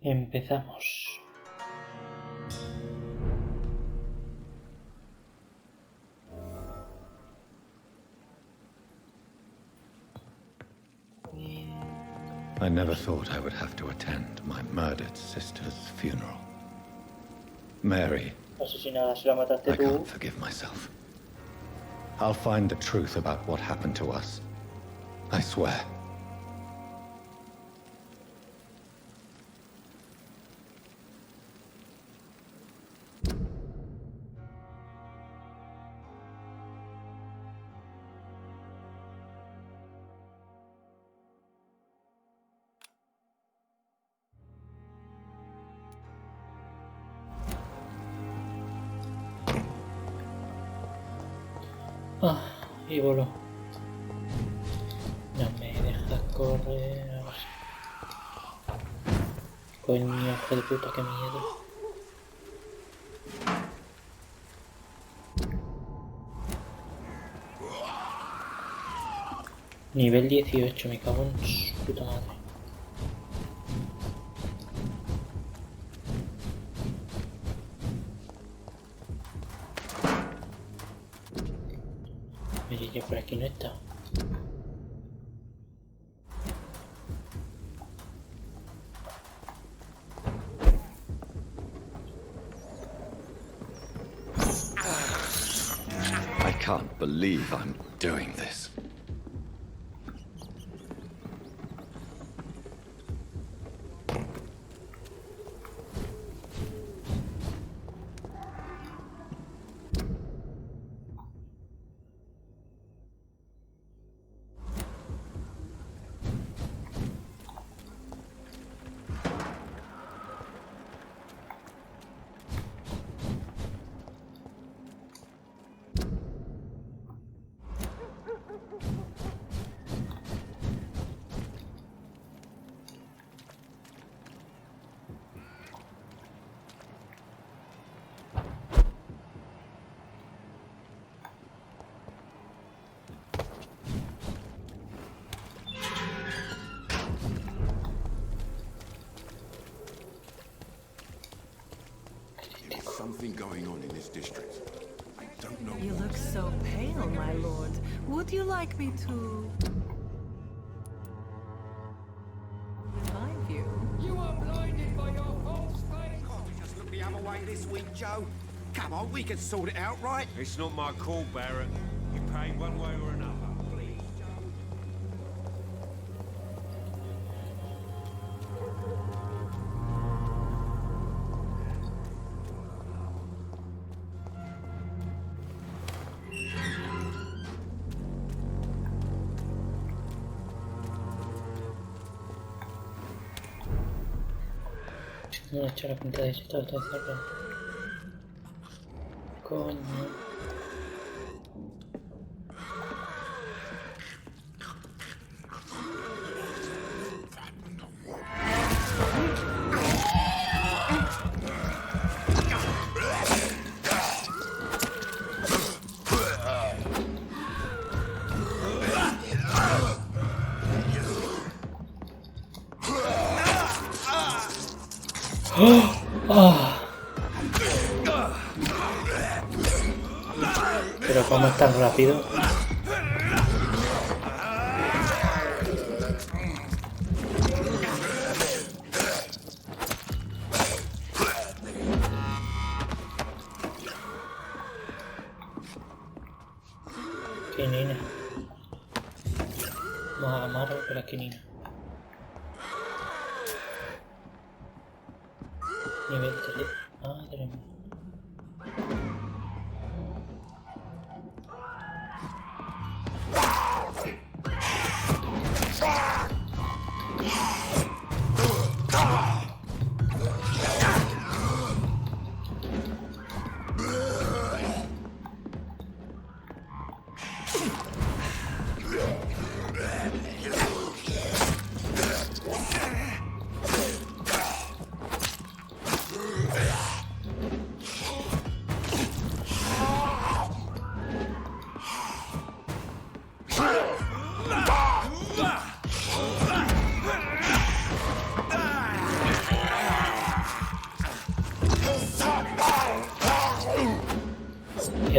Empezamos. I never thought I would have to attend my murdered sister's funeral. Mary, Asesinada, si la mataste I tú. can't forgive myself. I'll find the truth about what happened to us. I swear. Ah, y voló. No me deja correr. Coño, hijo de puta, qué miedo. Nivel 18, me cago en su puta madre. Oye, ya por aquí no está. I can't believe I'm doing this. Something going on in this district. I don't know. You look so pale, my lord. Would you like me to revive you? You are blinded by your false faith. Can't we just look the other way this week, Joe? Come on, we can sort it out, right? It's not my call, Barrett. You pay one way or another. Please, Joe. No he hecho la pinta de esto, está cerrado. Coño. Pero cómo es tan rápido. Quinina. Vamos a amarro con la quinina. Nivel 3. Madre mía.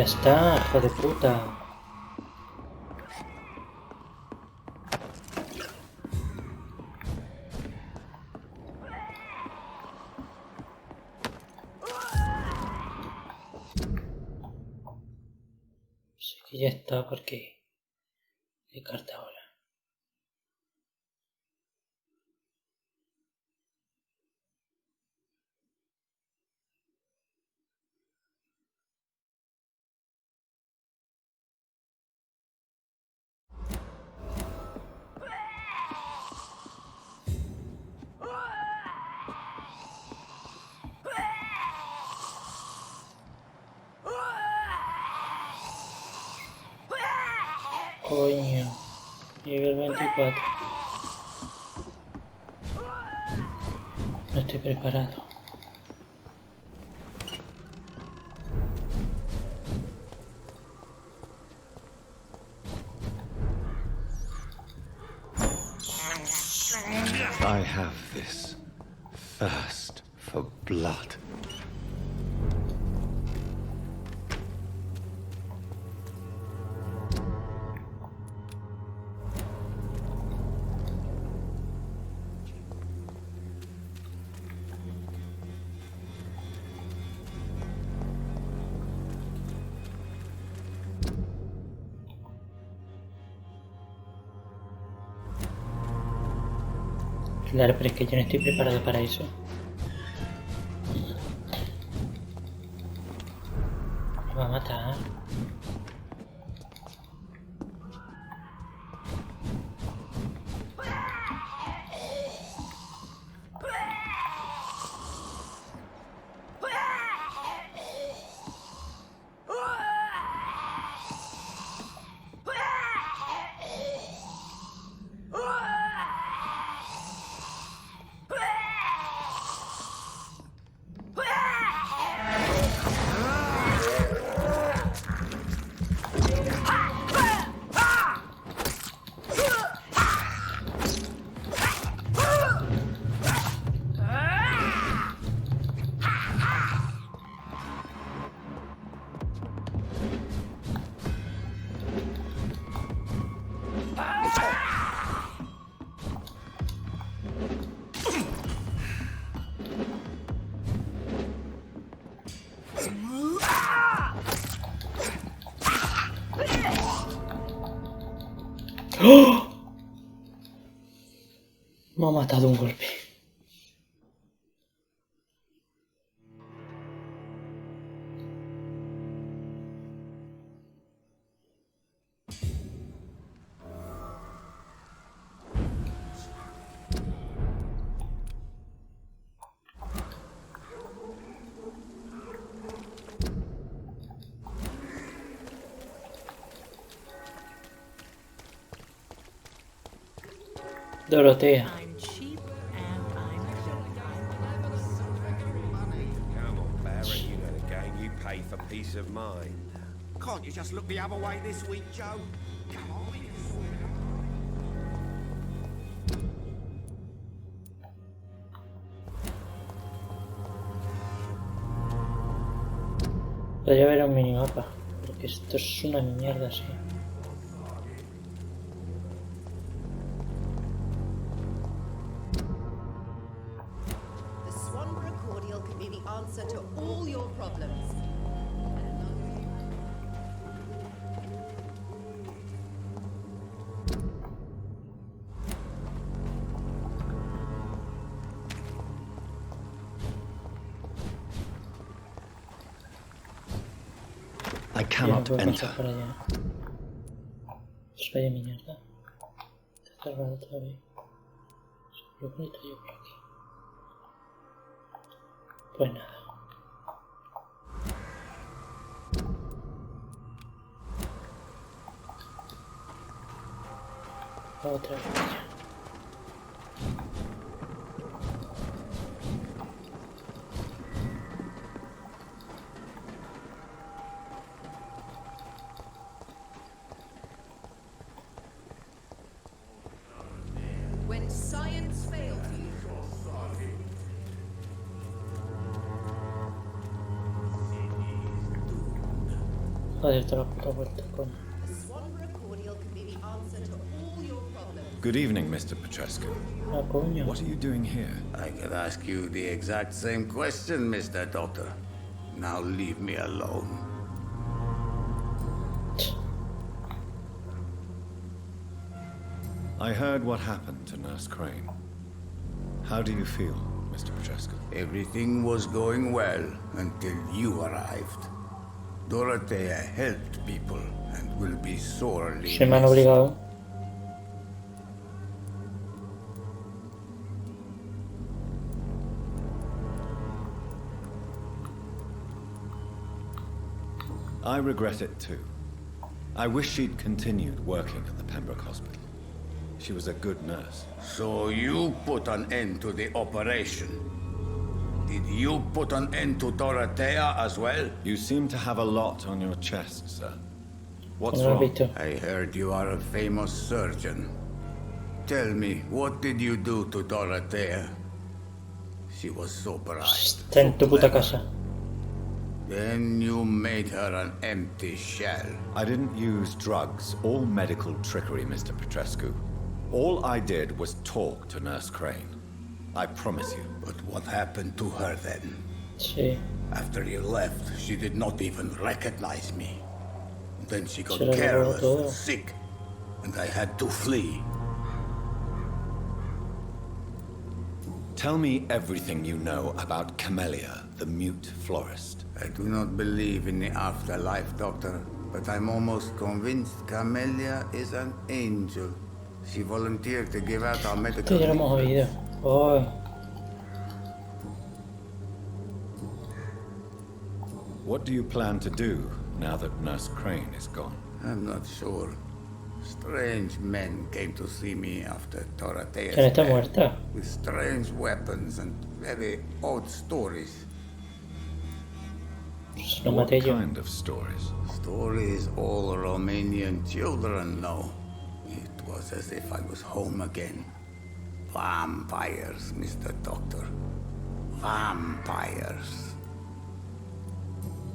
está, hijo de puta. Sí que ya está porque de carta ahora. Coño, nivel 24. No estoy preparado. I have this thirst for blood. Claro, pero es que yo no estoy preparado para eso. Me va a matar. ¡Oh! Me ha matado un golpe. Dorotea. I'm cheap and I'm Come on, Barrett, you know the game. You pay for peace of mind. Can't you just look the other way this week, Joe? Come on, we can sort it out. Podría haber un minimapa, porque esto es una mierda, sí. The Swanborough cordial can be the answer to all your problems. I Ya no cannot puedo enter. pasar para allá. Pues vaya mierda. Está cerrado todavía. Lo bonito yo por aquí. Pues nada. Otra vez ya. When science fails you, Joder, toda la puta vuelta, coño. The Swanborough cordial can be the answer to all your problems. Good evening, Mr. Petrescu. Ah, coño. What are you doing here? I could ask you the exact same question, Mr. Doctor. Now leave me alone. I heard what happened to Nurse Crane. How do you feel, Mr. Petrescu? Everything was going well until you arrived. Dorothea helped people and will be sorely Se me han missed. obligado. I regret it too. I wish she'd continued working at the Pembroke Hospital. She was a good nurse. So you put an end to the operation. Did you put an end to Dorothea as well? You seem to have a lot on your chest, sir. What's No lo he wrong? visto. I heard you are a famous surgeon. Tell me, what did you do to Dorothea? She was so bright. Está en tu puta casa. Then you made her an empty shell. I didn't use drugs or medical trickery, Mr. Petrescu. All I did was talk to Nurse Crane. I promise you. But what happened to her then? Sí. After you left, she did not even recognize me. Then she got Se lo robó careless todo. and sick, and I had to flee. Tell me everything you know about Camellia, the mute florist. I do not believe in the afterlife, Doctor, but I'm almost convinced Camellia is an angel. She volunteered to give out our medical Esto ya lo hemos leaflets. oído. Ay. What do you plan to do now that Nurse Crane is gone? I'm not sure. Strange men came to see me after Dorothea's ¿Quién está death, muerta? with strange weapons and very odd stories. Lo What maté yo. kind of stories? Stories all Romanian children know. It was as if I was home again. Vampires, Mr. Doctor. Vampires.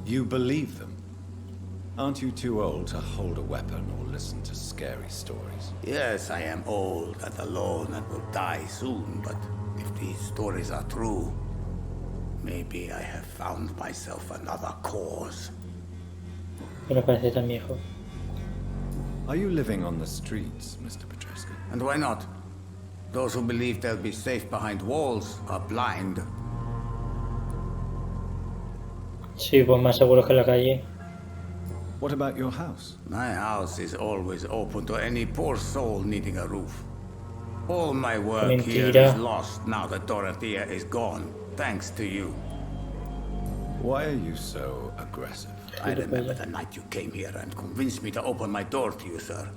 You believe them? Aren't you too old to hold a weapon or listen to scary stories? Yes, I am old and alone and will die soon, but if these stories are true, maybe I have found myself another cause. Que no parece tan viejo. Are you living on the streets, Mr. Petrescu? And why not? Those who believe they'll be safe behind walls are blind. Sí, pues más seguro que en la calle. What about your house? My house is always open to any poor soul needing a roof. All my work here Mentira. is lost now that Dorothea is gone, thanks to you. Why are you so aggressive? I remember the night you came here and convinced me to open my door to you, sir.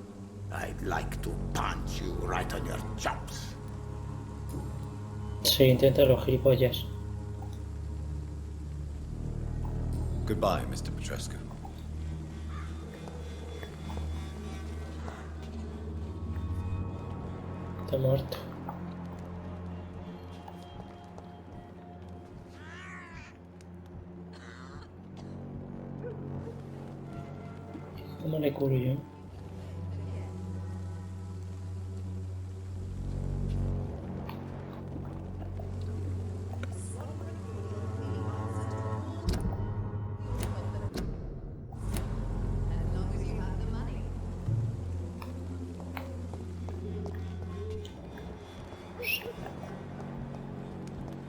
I'd like to punch you right on your chops. Sí, inténtalo, gilipollas. Goodbye, Mr. Petrescu. Está muerto. ¿Cómo le curo yo? As long as you have the money.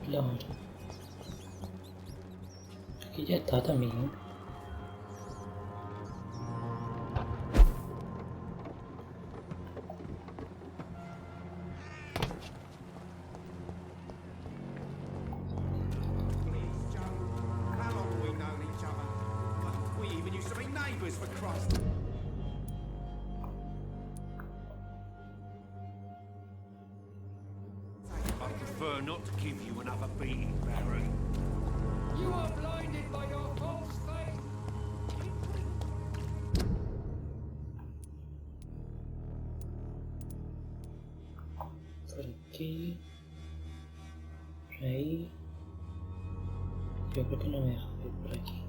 Claro. Aquí ya está también, ¿no? Please, Joe. How long have we known each other? We even used to be neighbours, for Christ. I prefer not to give you another beating, Baron. You are blinded by your false faith. Por aquí. Por ahí. Yo creo que no me deja ir por aquí.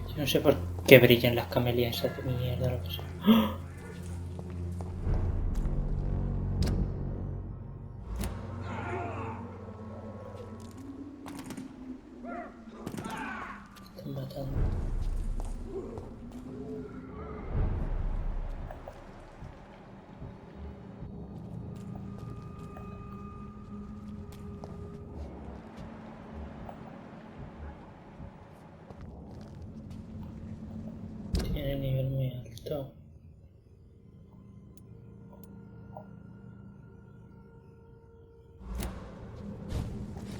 Yo no sé por qué brillan las camelias esas de mierda, lo que sea. ¡Oh! Están matando. Tiene el nivel muy alto.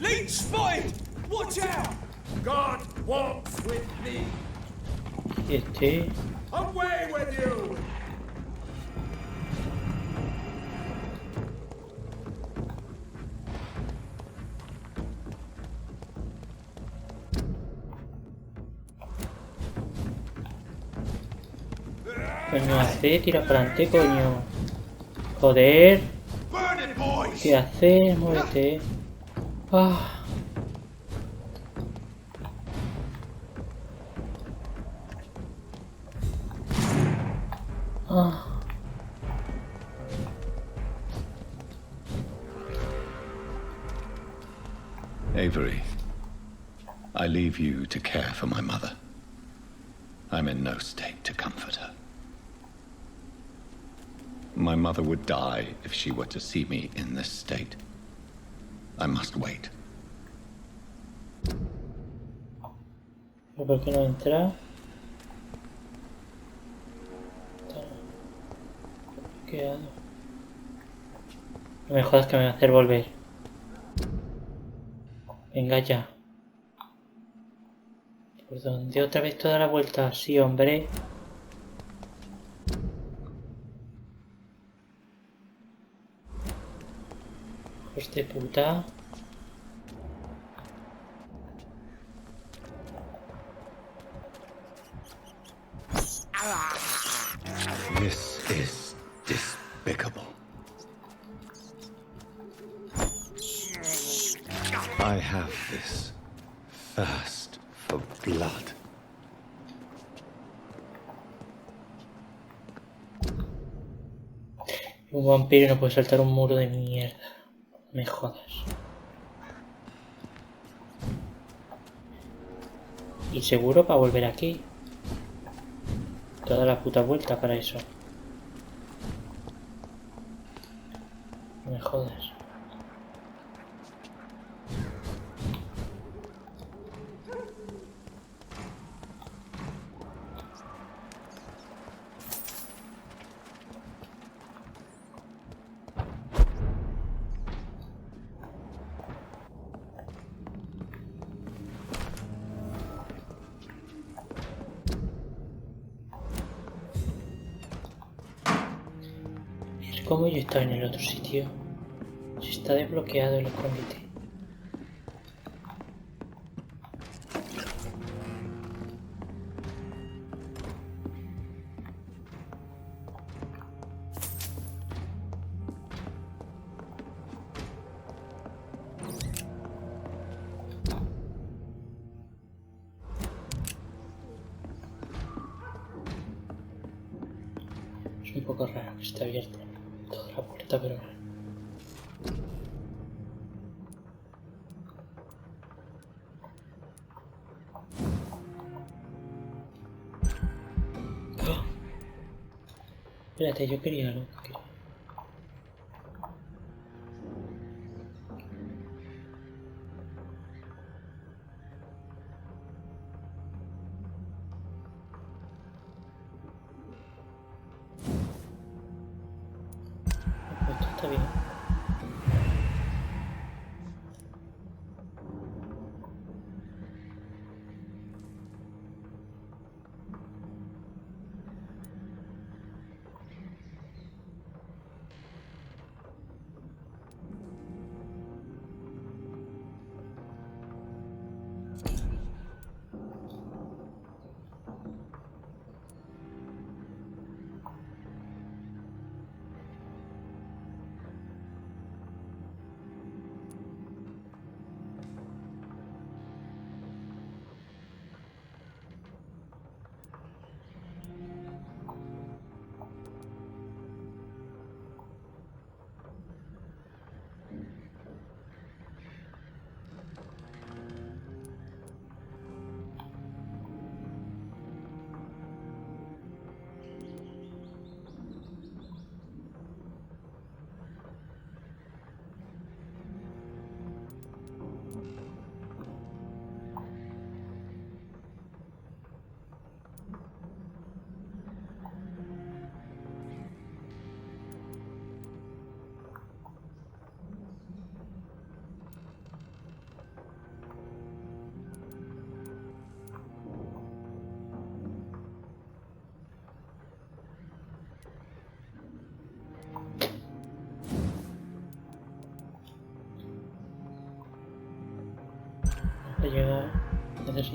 Leech spotted! Watch out! God walks with me. Y este... Away with you! Coño, hace, tira para adelante, coño. Joder. Burn it, boys! ¿Qué haces? Muévete. Ah. Ah. Avery, I leave you to care for my mother. I'm in no state to comfort her. My mother would die if she were to see me in this state. I must wait. ¿Por qué no entra? Está bloqueado. No me jodas que me va a hacer volver. Venga ya. ¿Por dónde? Otra vez toda la vuelta. Sí, hombre. Hijos de puta. This is despicable. I have this thirst for blood. Un vampiro no puede saltar un muro de mierda. Me jodas. Y seguro para volver aquí. Toda la puta vuelta para eso. No me jodas. ¿Cómo yo estaba en el otro sitio? Si está desbloqueado el escondite. Es un poco raro que esté abierta toda la puerta, pero bueno. ¡Oh! Espérate, yo quería algo. Esto está bien.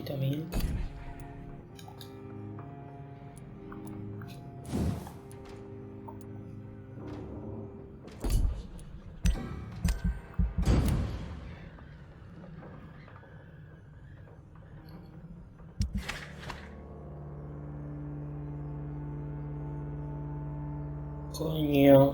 quita 1000. Coño.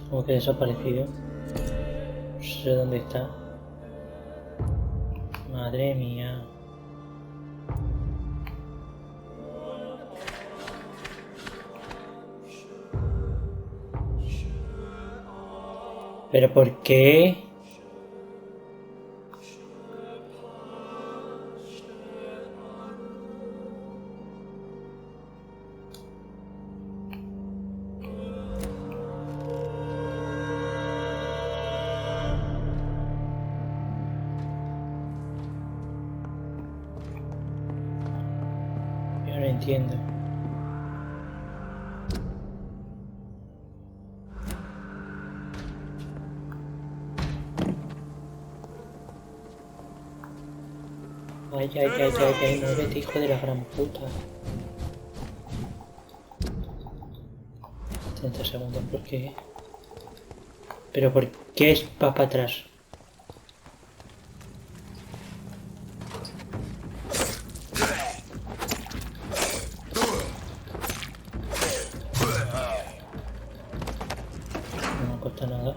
Como que ha desaparecido. No sé dónde está. Madre mía. ¿Pero por qué? Yo no entiendo. Ay, ay, ay, ay, ay, muévete, hijo de la gran puta. 30 segundos, ¿por qué? ¿Pero por qué es para atrás? No me cuesta nada.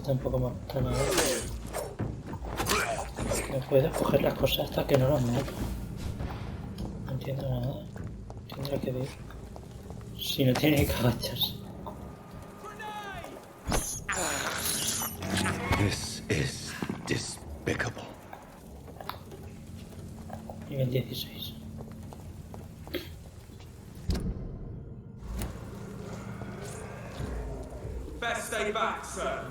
Tampoco me gusta nada. No puedo coger las cosas hasta que no las mato. No entiendo nada. Tendrá que ver. Si no tiene que agacharse. This is despicable. Nivel 16. Best stay back, sir.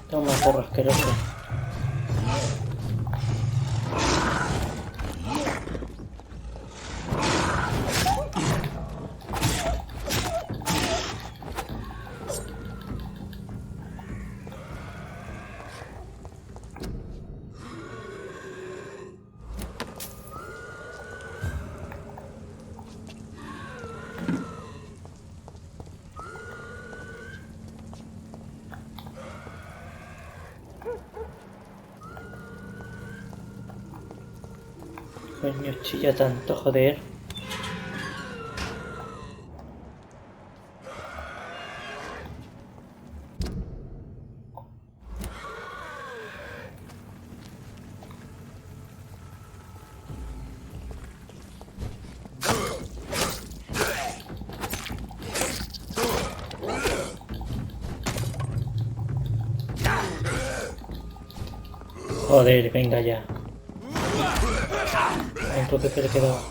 Toma, perro asqueroso. Coño, chilla tanto, joder. Joder, venga ya. Entonces que le quedaba.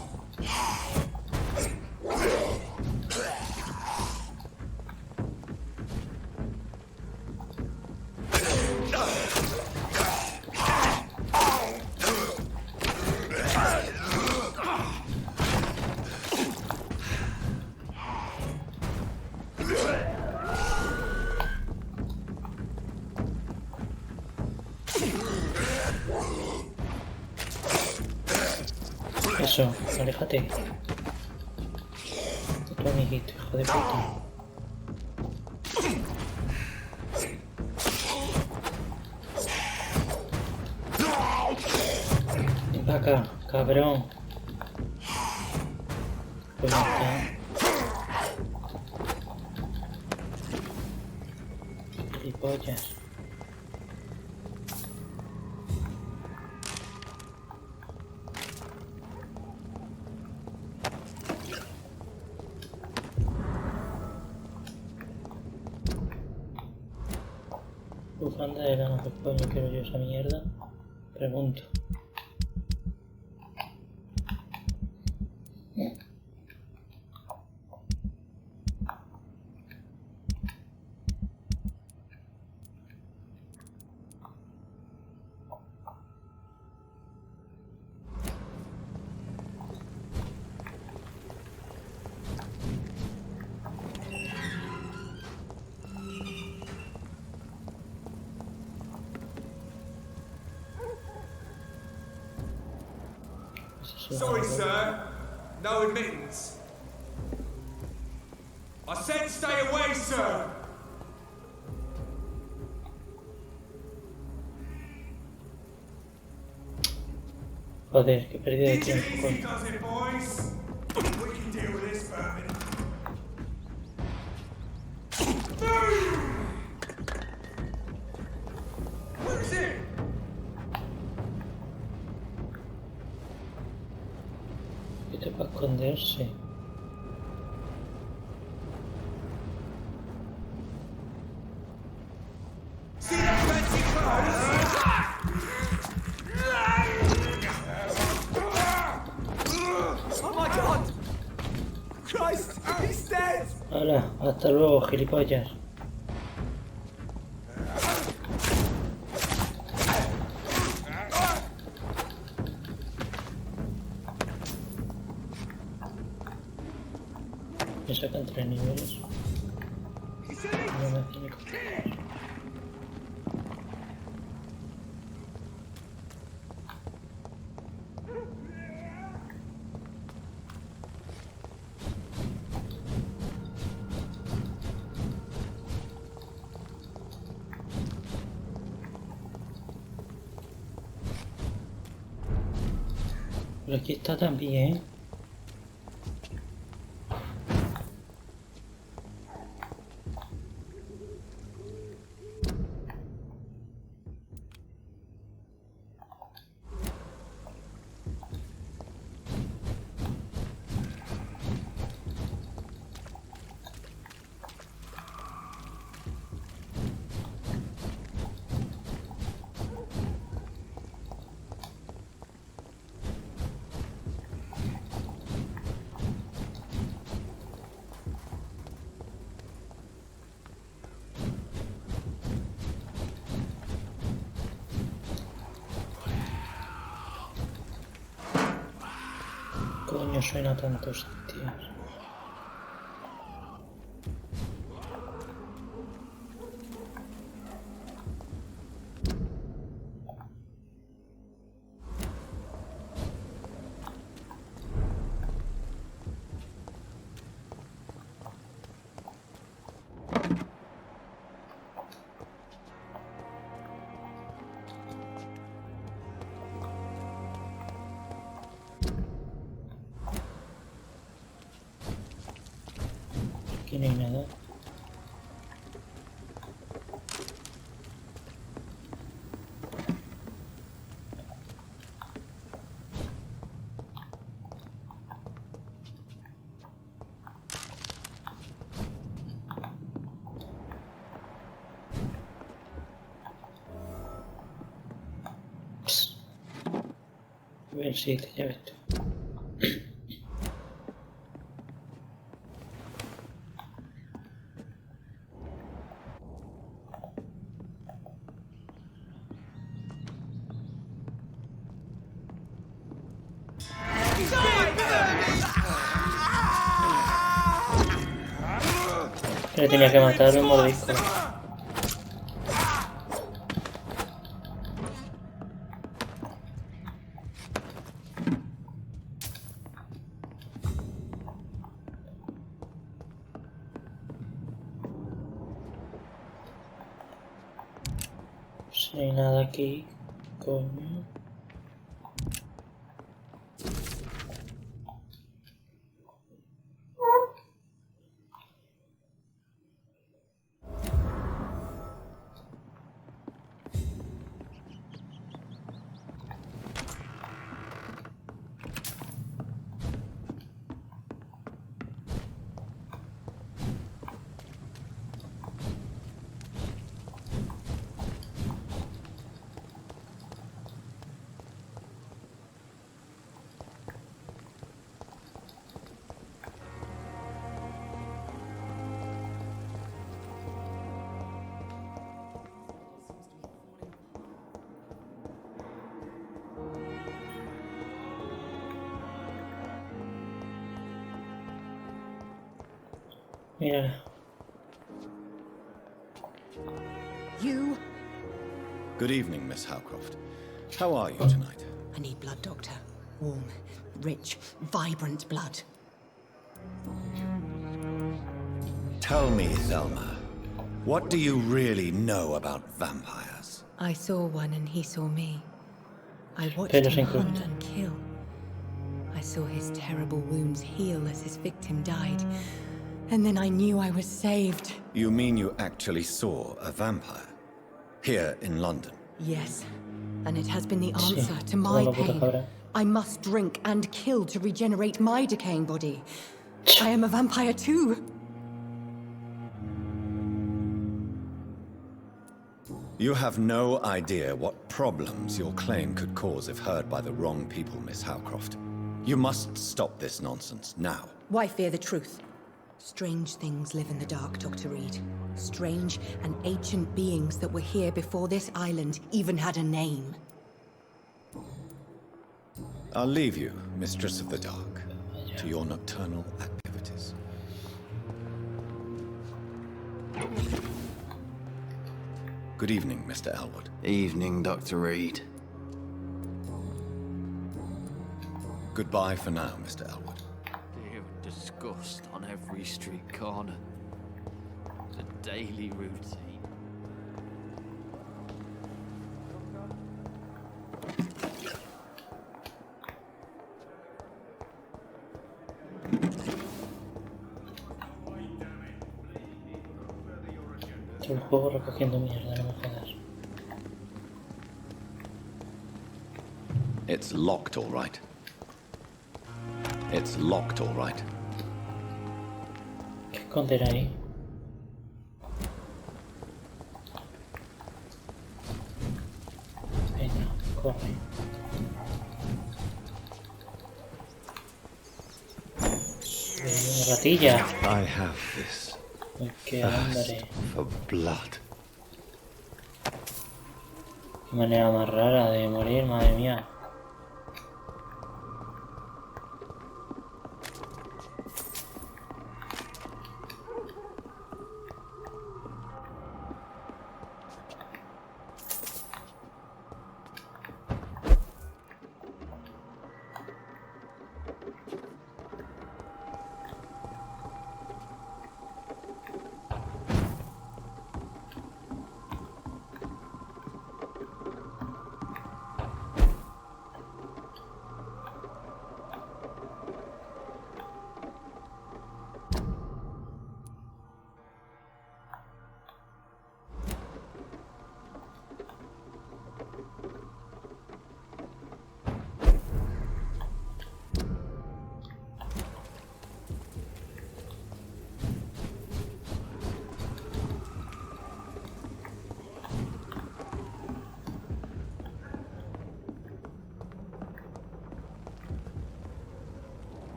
Eso, aléjate. Tu amiguito, hijo de puta. Ven para acá, cabrón. Pues ya está. Gilipollas. Bufanda de lana, ¿qué coño quiero yo esa mierda? Pregunto. Sorry, sir. No admittance. I said stay away, sir. Joder, qué pérdida de Easy tiempo. easy does it, boys. We can deal with this for a minute. Where is it? ¿Viste para esconderse? See that fancy clothes? Oh my god! Christ, he's dead! Hola, hasta luego, gilipollas. Me sacan 3 niveles. No me hace ni contar. Pero aquí está también. Coño, suena tantos tíos. Aquí no hay nada. Psst. A ver si te ya ves tú. Le tenía que matar un mordisco. No hay nada aquí. Coño. Mírala. You? Good evening, Miss Howcroft. How are you tonight? I need blood, Doctor. Warm, rich, vibrant blood. Tell me, Zelma, what do you really know about vampires? I saw one and he saw me. I watched Pelos him en cruz. hunt and kill. I saw his terrible wounds heal as his victim died. And then I knew I was saved. You mean you actually saw a vampire? Here in London? Yes. And it has been the Sí, answer to toda my la puta pain. cabra. I must drink and kill to regenerate my decaying body. I am a vampire too. You have no idea what problems your claim could cause if heard by the wrong people, Miss Howcroft. You must stop this nonsense now. Why fear the truth? Strange things live in the dark, Dr. Reed. Strange and ancient beings that were here before this island even had a name. I'll leave you, Mistress of the Dark, to your nocturnal activities. Good evening, Mr. Elwood. Evening, Dr. Reed. Goodbye for now, Mr. Elwood. Fear and disgust on every street corner. The daily routine. Todo el juego recogiendo mierda, no me jodas. It's locked, all right. It's locked, all right. ¿Qué esconder ahí? Venga, corre. Una ratilla. I have this Uy, qué hambre. for blood. Qué manera más rara de morir, madre mía.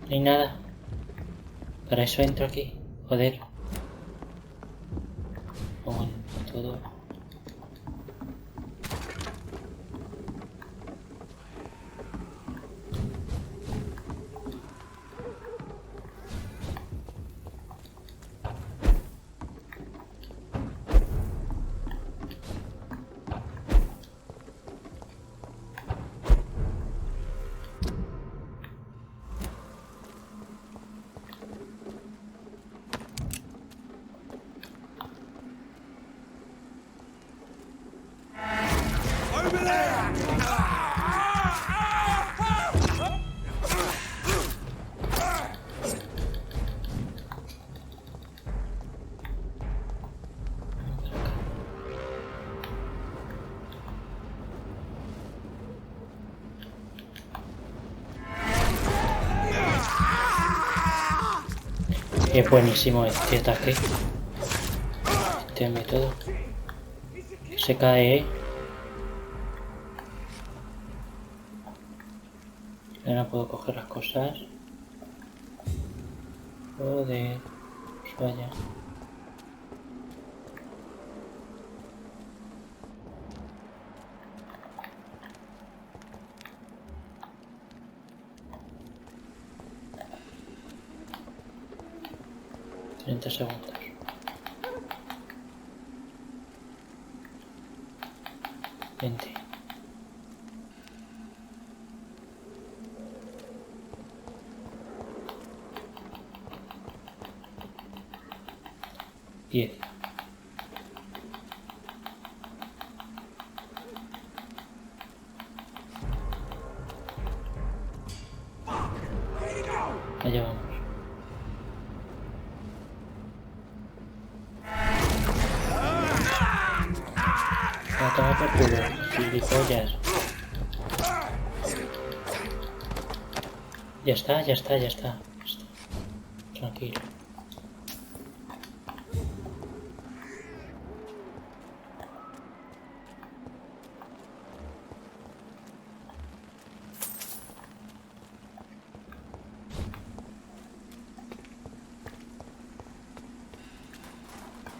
No hay nada. Para eso entro aquí. Joder. Pongo todo. Es buenísimo este ataque. Este método. Se cae. Ahora puedo coger las cosas. Joder. Pues vaya. Segundos. 20. Diez. Allá vamos. Toma por culo, gilipollas. Ya está. Tranquilo.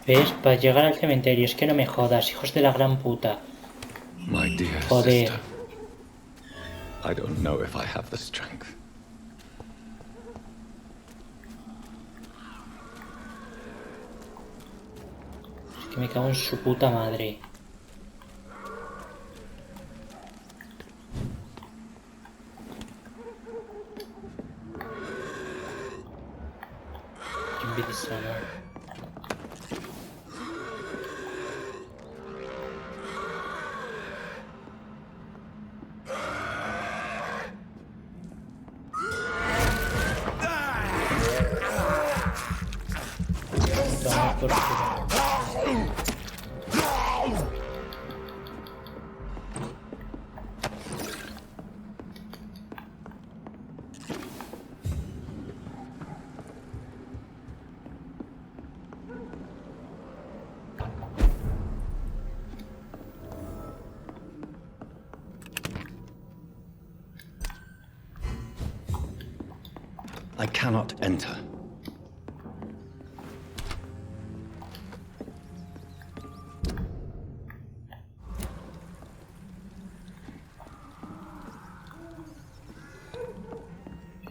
¿Ves? Para llegar al cementerio, es que no me jodas, hijos de la gran puta. My dear Joder. sister, I don't know if I have the strength. Es que me cago en su puta madre. Nvidia. Por I cannot enter.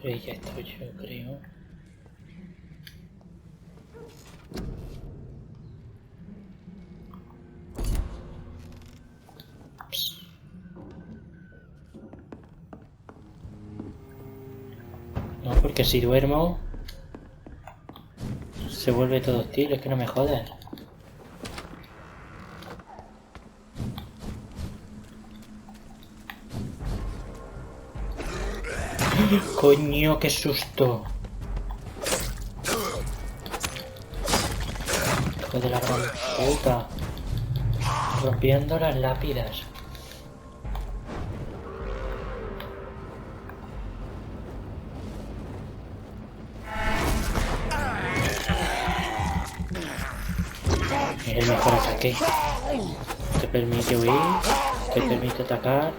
Pero ya estoy, yo creo. No, porque si duermo se vuelve todo hostil, es que no me jodas. Coño, qué susto. Hijo de la gran puta. Rompiendo las lápidas. El mejor ataque. Te permite huir, te permite atacar.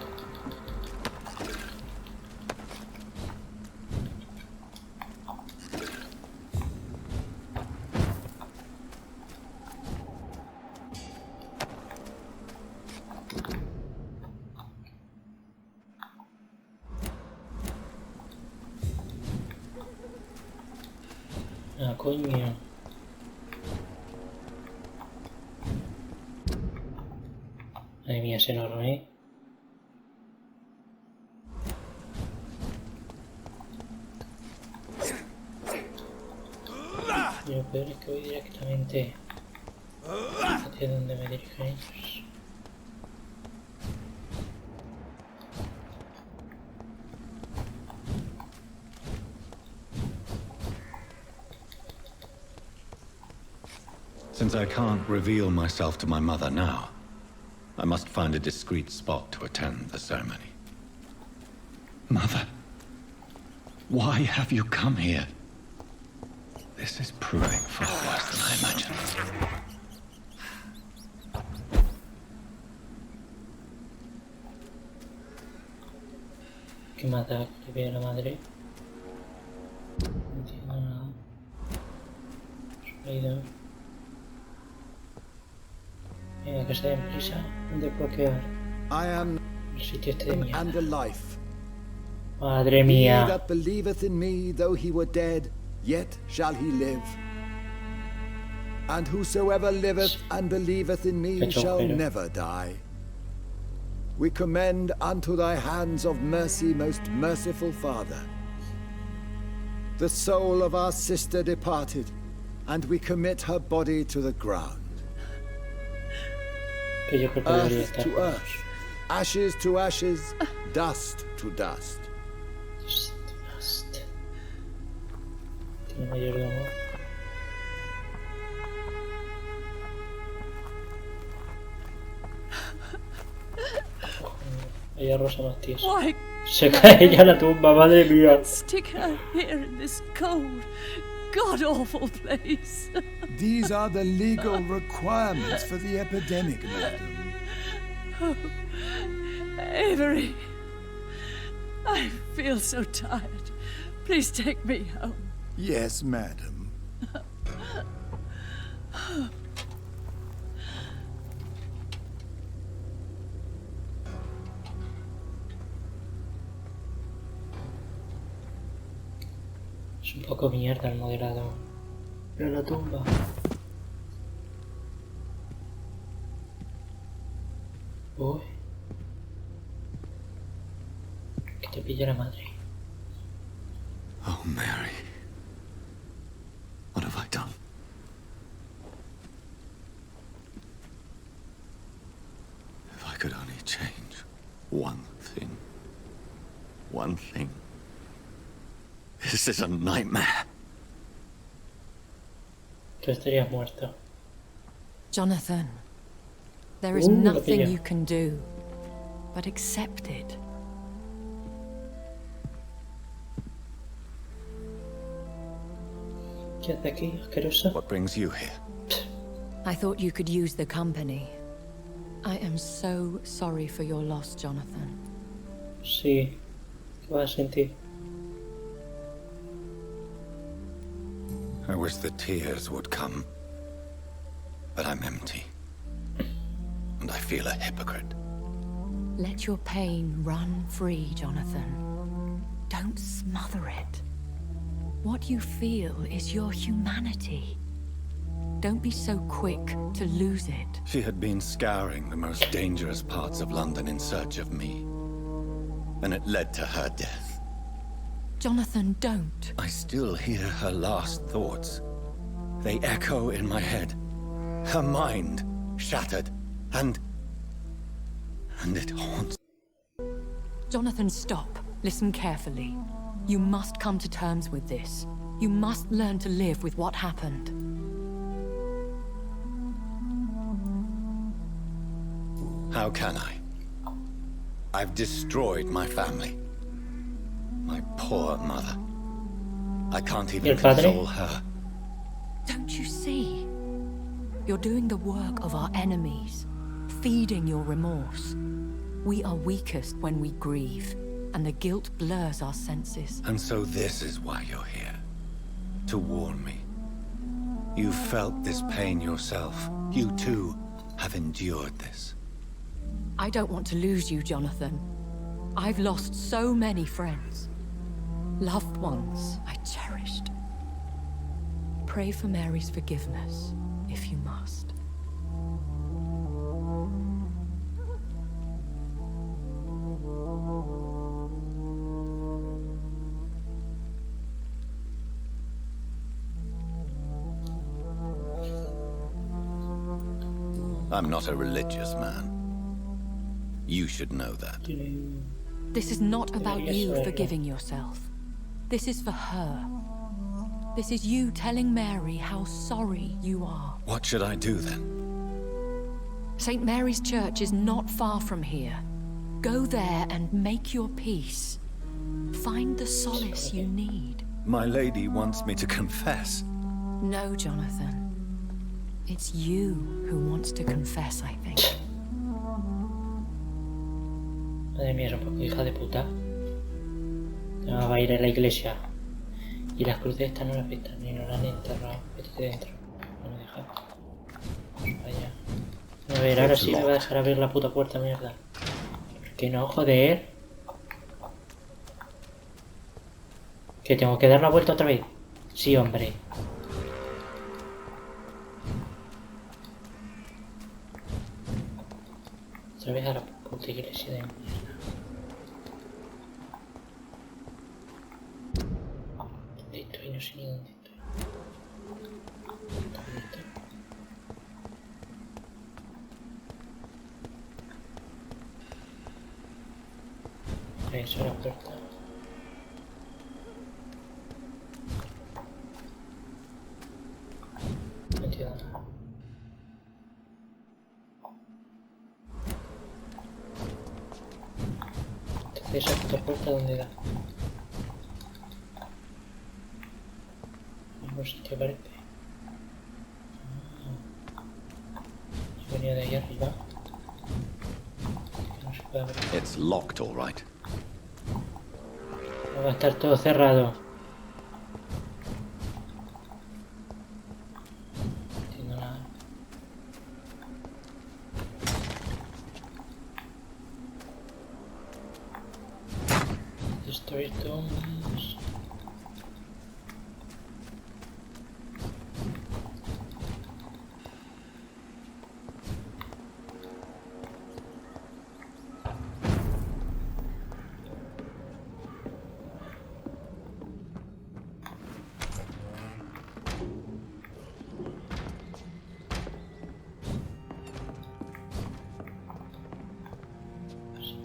Ah, coño. Madre mía, es enorme. Y lo peor es que voy directamente hacia donde me dirigen ellos. Since I can't reveal myself to my mother now, I must find a discreet spot to attend the ceremony. Mother, why have you come here? This is proving far worse than I imagined. ¿Qué más da que viene la madre? No entiendo nada. Sonido. Venga, que se den prisa. Desbloquear I am el sitio este de and mierda. a life. Madre He mía. that believeth in me, though he were dead, yet shall he live. And whosoever liveth and believeth in me Pecho shall agujero. never die. We commend unto thy hands of mercy, most merciful Father, the soul of our sister departed, and we commit her body to the ground. Que yo creo que debería Earth estar. to earth, ashes to ashes, dust to dust. Dust. Tiene mayordomo. Ella rosa más tieso. Why Se cae ya la tumba, madre mía. stick her here in this cold, god-awful place? These are the legal requirements for the epidemic, madam. Oh, Avery, I feel so tired. Please take me home. Yes, madam. Es un poco mierda el moderador. Pero la tumba. Uy. Que te pilla la madre. Oh, Mary. What have I done? If I could only change one thing. One thing. This is a nightmare. Tú estarías muerto. Jonathan, there is Lo nothing pilla. you can do but accept it. ¿Qué hace aquí, asqueroso? What brings you here? I thought you could use the company. I am so sorry for your loss, Jonathan. Sí. ¿Qué vas a sentir? I wish the tears would come. But I'm empty. And I feel a hypocrite. Let your pain run free, Jonathan. Don't smother it. What you feel is your humanity. Don't be so quick to lose it. She had been scouring the most dangerous parts of London in search of me. And it led to her death. Jonathan, don't. I still hear her last thoughts. They echo in my head. Her mind shattered, and it haunts. Jonathan, stop. Listen carefully. You must come to terms with this. You must learn to live with what happened. How can I? I've destroyed my family. My poor mother. I can't ¿Y even el padre? console her. Don't you see? You're doing the work of our enemies, feeding your remorse. We are weakest when we grieve, and the guilt blurs our senses. And so this is why you're here. To warn me. You felt this pain yourself. You too have endured this. I don't want to lose you, Jonathan. I've lost so many friends. Loved ones I cherished. Pray for Mary's forgiveness, if you must. I'm not a religious man. You should know that. This is not about you forgiving yourself. This is for her. This is you telling Mary how sorry you are. What should I do then? St. Mary's Church is not far from here. Go there and make your peace. Find the solace you need. My lady wants me to confess. No, Jonathan. It's you who wants to confess, I think. Madre mía, es un poco hija de puta. No, va a ir a la iglesia. Y las cruces estas no las pistan, ni no las han enterrado. Vete dentro. Bueno, deja. Vaya. A ver, ahora sí me va a dejar abrir la puta puerta, mierda. Que no, joder. Que tengo que dar la vuelta otra vez. Sí, hombre. Otra vez a la puta iglesia de mierda. ¿Dónde estoy? No sé ni dónde estoy. ¿Dónde estoy? Eso, la puerta. No entiendo nada. Entonces, esa puta puerta, ¿dónde da? Mismo sitio parece. Yo venía de ahí arriba. No se puede abrir. It's locked, all right. Va a estar todo cerrado. No entiendo nada. Destroy tombs.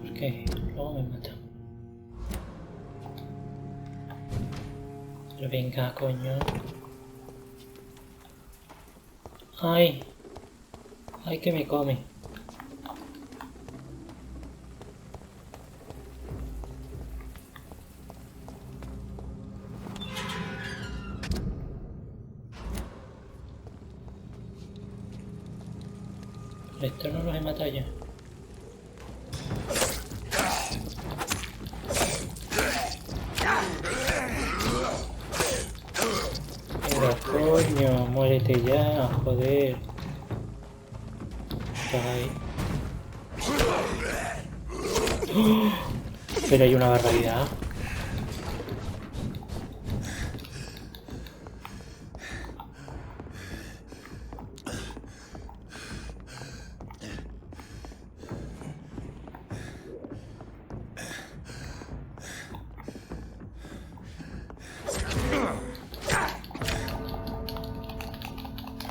¿Por qué? Luego me mata. Pero venga, coño. ¡Ay! ¡Ay, que me come! Pero esto no los he matado ya. Coño, muérete ya, joder. Estás ahí. ¡Oh! Pero hay una barbaridad.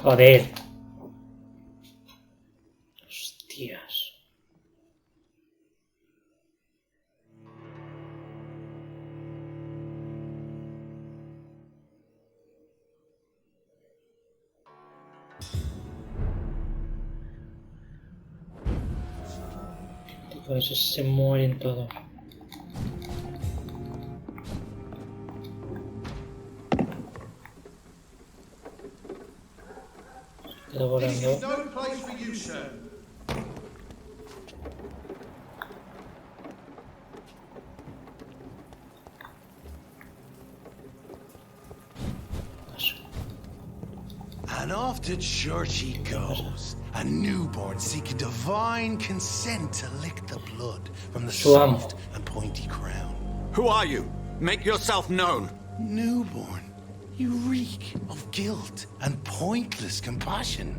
Joder. Hostias. Tipo, esos se mueren todos. Quedo volando. And off to church he goes, a newborn seeking divine consent to lick the blood from the soft and pointy crown. Who are you? Make yourself known. Newborn, you reek of guilt and pointless compassion.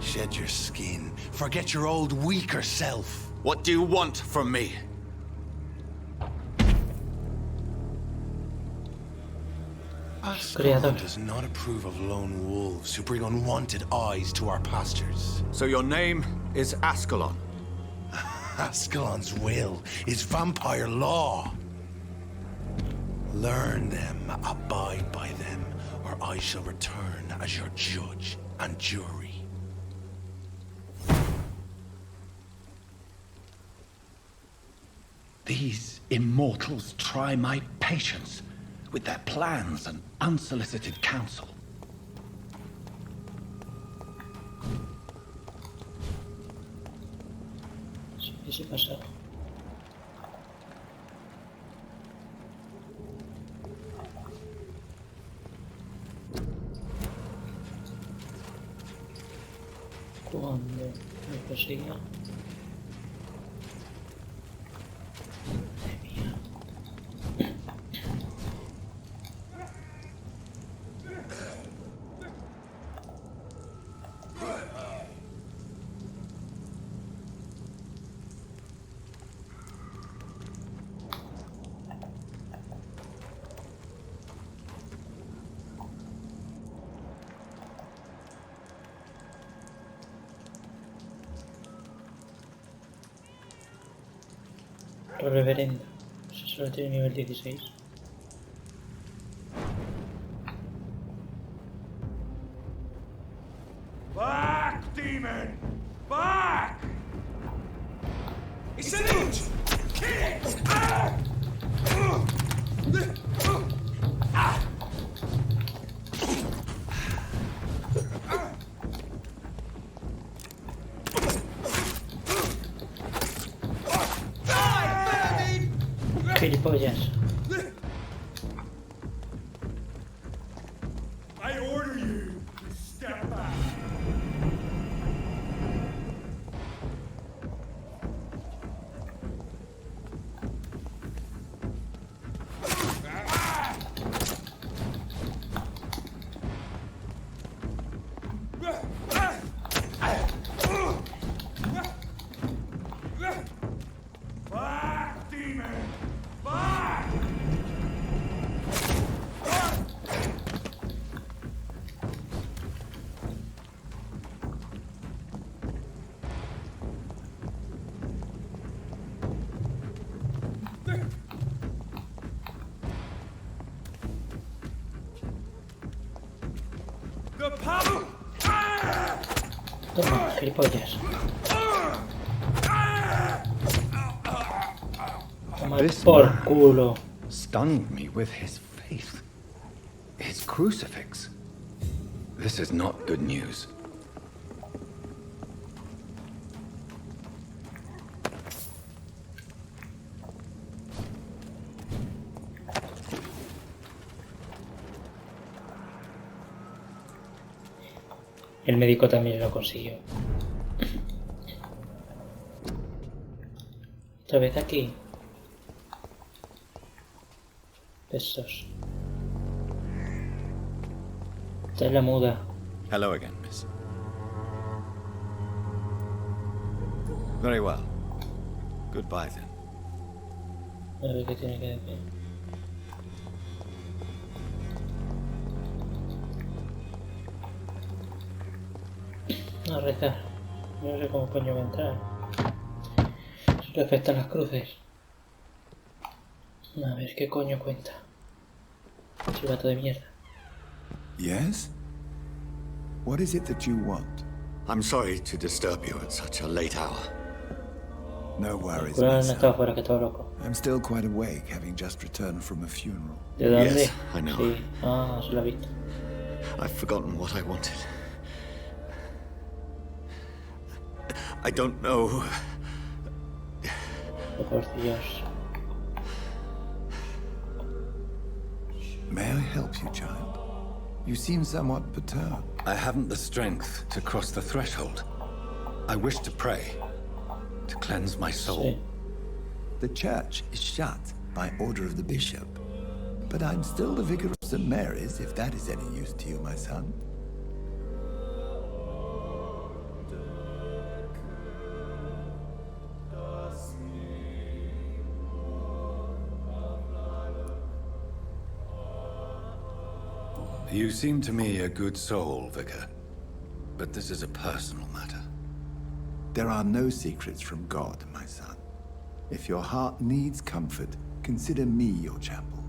Shed your skin, forget your old weaker self. What do you want from me? Ascalon does not approve of lone wolves who bring unwanted eyes to our pastures. So your name is Ascalon? Ascalon's will is vampire law. Learn them, abide by them, or I shall return as your judge and jury. These immortals try my patience with their plans and unsolicited counsel. ¿Qué se pasa? Cuando me persiga. Reverenda. Si solo tiene nivel 16. Back, demon! Back! It's an inch! Gilipollas. I order you to step back. Back, demon! Back! The power! Toma, gilipollas. Toma This por man culo. stunned me with his faith. His crucifix. This is not good news. El médico también lo consiguió. Otra vez aquí. Besos. Esta es la muda. Hello again, miss. Very well. Goodbye then. A ver qué tiene que decir. A rezar. No sé cómo coño va a entrar. Si le afectan las cruces. A ver qué coño cuenta. Chivato de mierda. Yes? What is it that you want? I'm sorry to disturb you at such a late hour. No worries, Cura my no son. estaba fuera, que todo loco. I'm still quite awake, having just returned from a funeral. ¿De dónde? Yes, I know. Sí. Ah, se lo ha visto. I've forgotten what I wanted. I don't know. Por Dios. May I help you, child? You seem somewhat perturbed. I haven't the strength to cross the threshold. I wish to pray, to cleanse my soul. Sí. The church is shut by order of the bishop. But I'm still the vicar of St. Mary's, if that is any use to you, my son. You seem to me a good soul, Vicar. But this is a personal matter. There are no secrets from God, my son. If your heart needs comfort, consider me your chapel.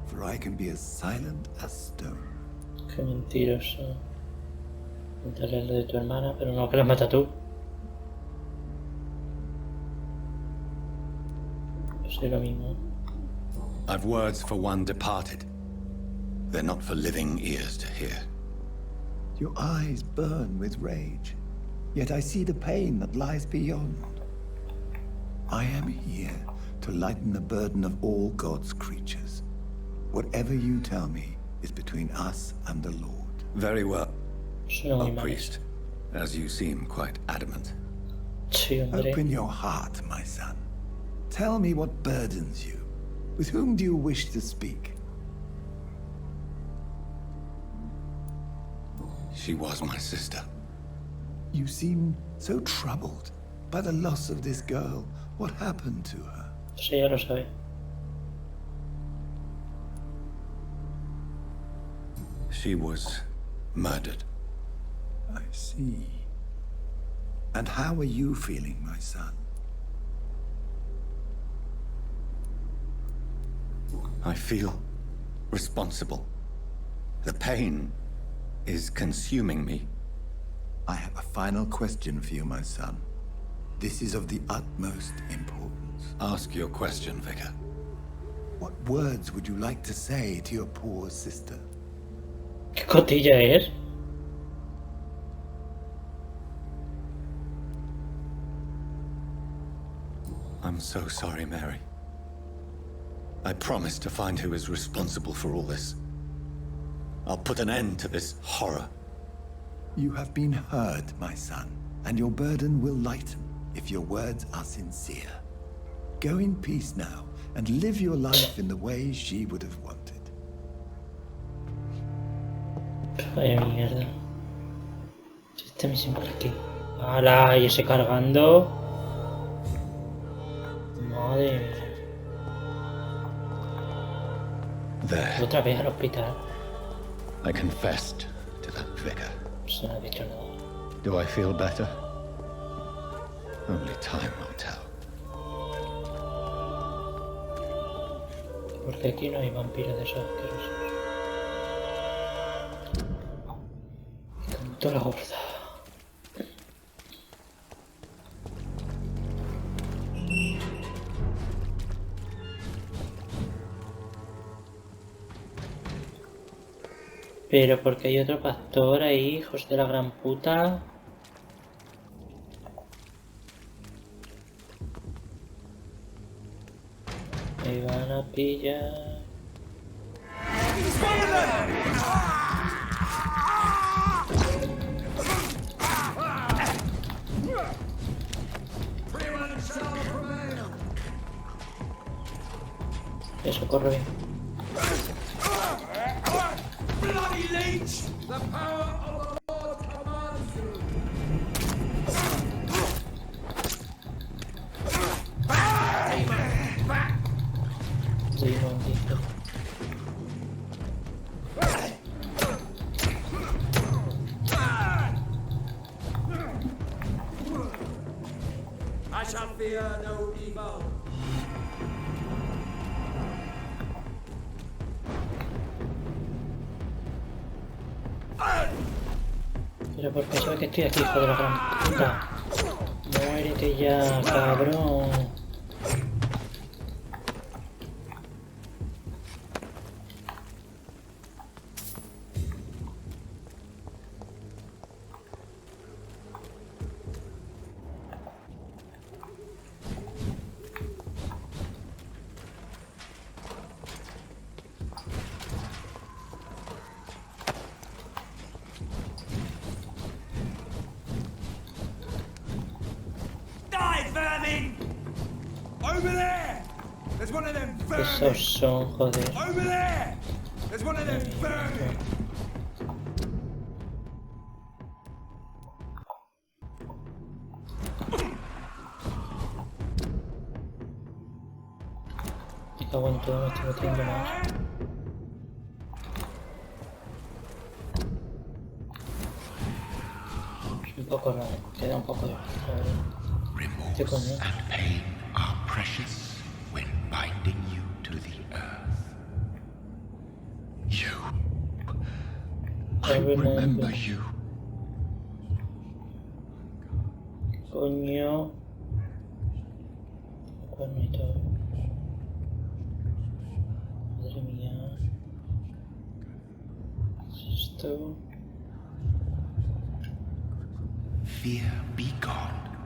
for I can be as silent as stone. Qué mentiroso. Cuéntale lo de tu hermana, pero no, que la mata tú. Yo soy lo mismo. I've words for one departed. They're not for living ears to hear. Your eyes burn with rage, yet I see the pain that lies beyond. I am here to lighten the burden of all God's creatures. Whatever you tell me is between us and the Lord. Very well. Oh, priest, as you seem quite adamant. Open your heart, my son. Tell me what burdens you. With whom do you wish to speak? She was my sister. You seem so troubled by the loss of this girl. What happened to her? Sí, ya lo sabe. She was murdered. I see. And how are you feeling, my son? I feel responsible. The pain is consuming me. I have a final question for you, my son. This is of the utmost importance. Ask your question, Vicar. What words would you like to say to your poor sister? ¿Qué cotilla es? I'm so sorry, Mary. I promise to find who is responsible for all this. I'll put an end to this horror. You have been heard, my son, and your burden will lighten if your words are sincere. Go in peace now, and live your life in the way she would have wanted. Vaya mierda. Este me siempre aquí. ¡Hala! Y ese cargando. Madre mía. There. Otra vez al hospital. I confessed to that vicar. Pues no ha dicho nada. Do I feel better? Only time will tell. Porque aquí no hay vampiros de esos asquerosos. Tanto la gorda. Pero porque hay otro pastor ahí, hijos de la gran puta. Me van a pillar. Eso corre bien. Bloody leech! The power of the Lord commands you! Sí, maldito. I shall fear no evil. Pero porque sabe que estoy aquí, hijo de la gran puta. Muérete ya, cabrón. Over there! There's one of them Esos son, joder. Over there! There's one of them vermin! Me cago en todo, me estoy metiendo más. Un poco raro, queda un poco de... ¿Qué coño? And pain are precious when binding you to the earth. I remember you. Coño. Cuerno y todo. Madre mía. ¿Qué es esto? Fear be gone.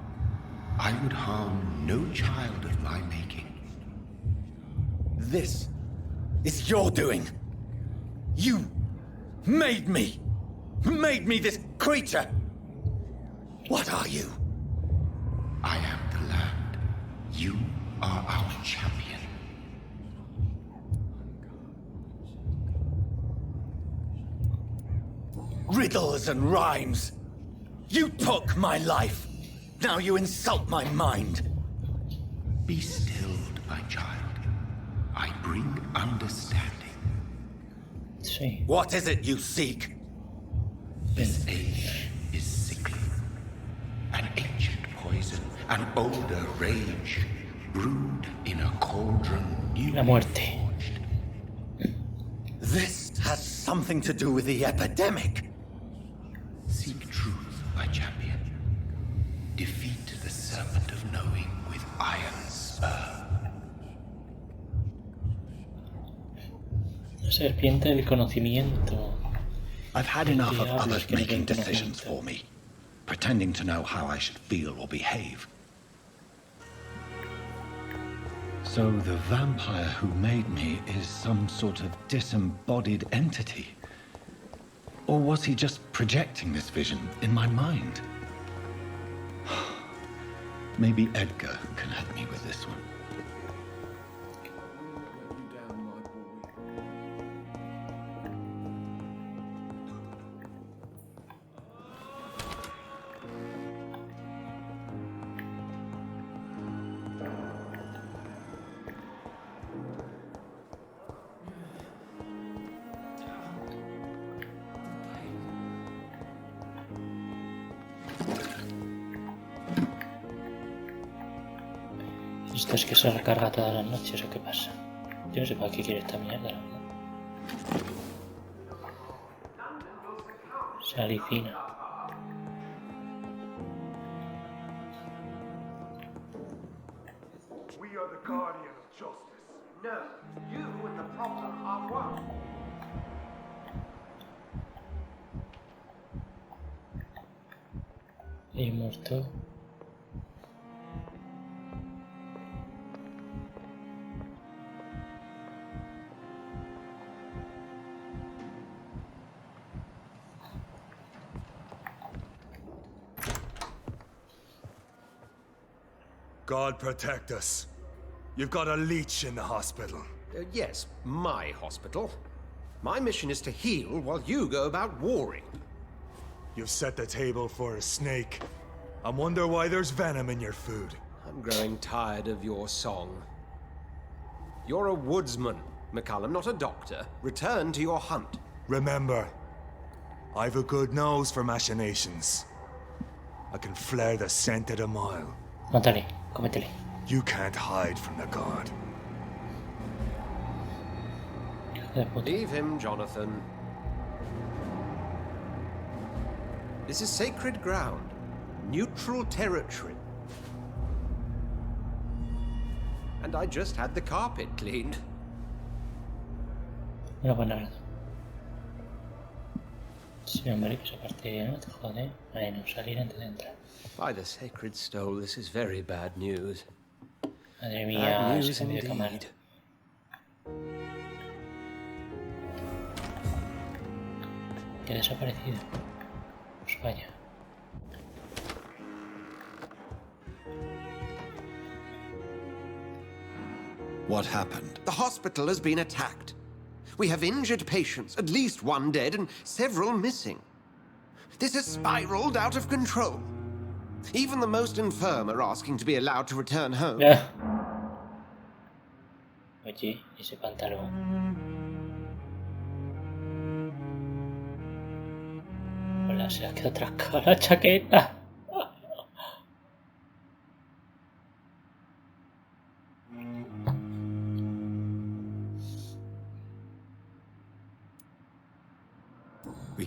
I would harm no child of my making. This is your doing. You made me this creature. What are you? I am the land. You are our champion. Riddles and rhymes. You took my life. Now you insult my mind. Be stilled, my child. I bring understanding. Sí. What is it you seek? This age is sickly. An ancient poison, an older rage, brewed in a cauldron newly La muerte. forged. This has something to do with the epidemic. Seek truth, my champion. Defeat the serpent of knowing with iron spur. La serpiente del conocimiento. I've had enough of Diablos, others que no making tienen decisions conocimiento. for me, pretending to know how I should feel or behave. So the vampire who made me is some sort of disembodied entity? Or was he just projecting this vision in my mind? Maybe Edgar can help me with this one. ¿Esto es que se recarga todas las noches o qué pasa? Yo no sé para qué quiere esta mierda, la verdad. Se alicina. We are the guardian of justice. No, you and the problem are one. Y muerto. God protect us. You've got a leech in the hospital. Yes, my hospital. My mission is to heal while you go about warring. You've set the table for a snake. I wonder why there's venom in your food. I'm growing tired of your song. You're a woodsman, McCallum, not a doctor. Return to your hunt. Remember, I've a good nose for machinations. I can flare the scent at a mile. Mátale, cómetele. You can't hide from the god. Leave him, Jonathan. This is sacred ground. Neutral territory. And I just had the carpet cleaned. No, pues nada. Sí, hombre, que esa parte no te jode. Bueno, salir antes de entrar. By the sacred stole, this is very bad news. Madre Bad mía, news se me dio cámara. indeed. Que ha desaparecido. Pues vaya. What happened? The hospital has been attacked. We have injured patients, at least one dead and several missing. This has spiraled out of control. Even the most infirm are asking to be allowed to return home. Yeah. Oye, ese pantalón. Hola, se ha quedado atrascada la chaqueta. We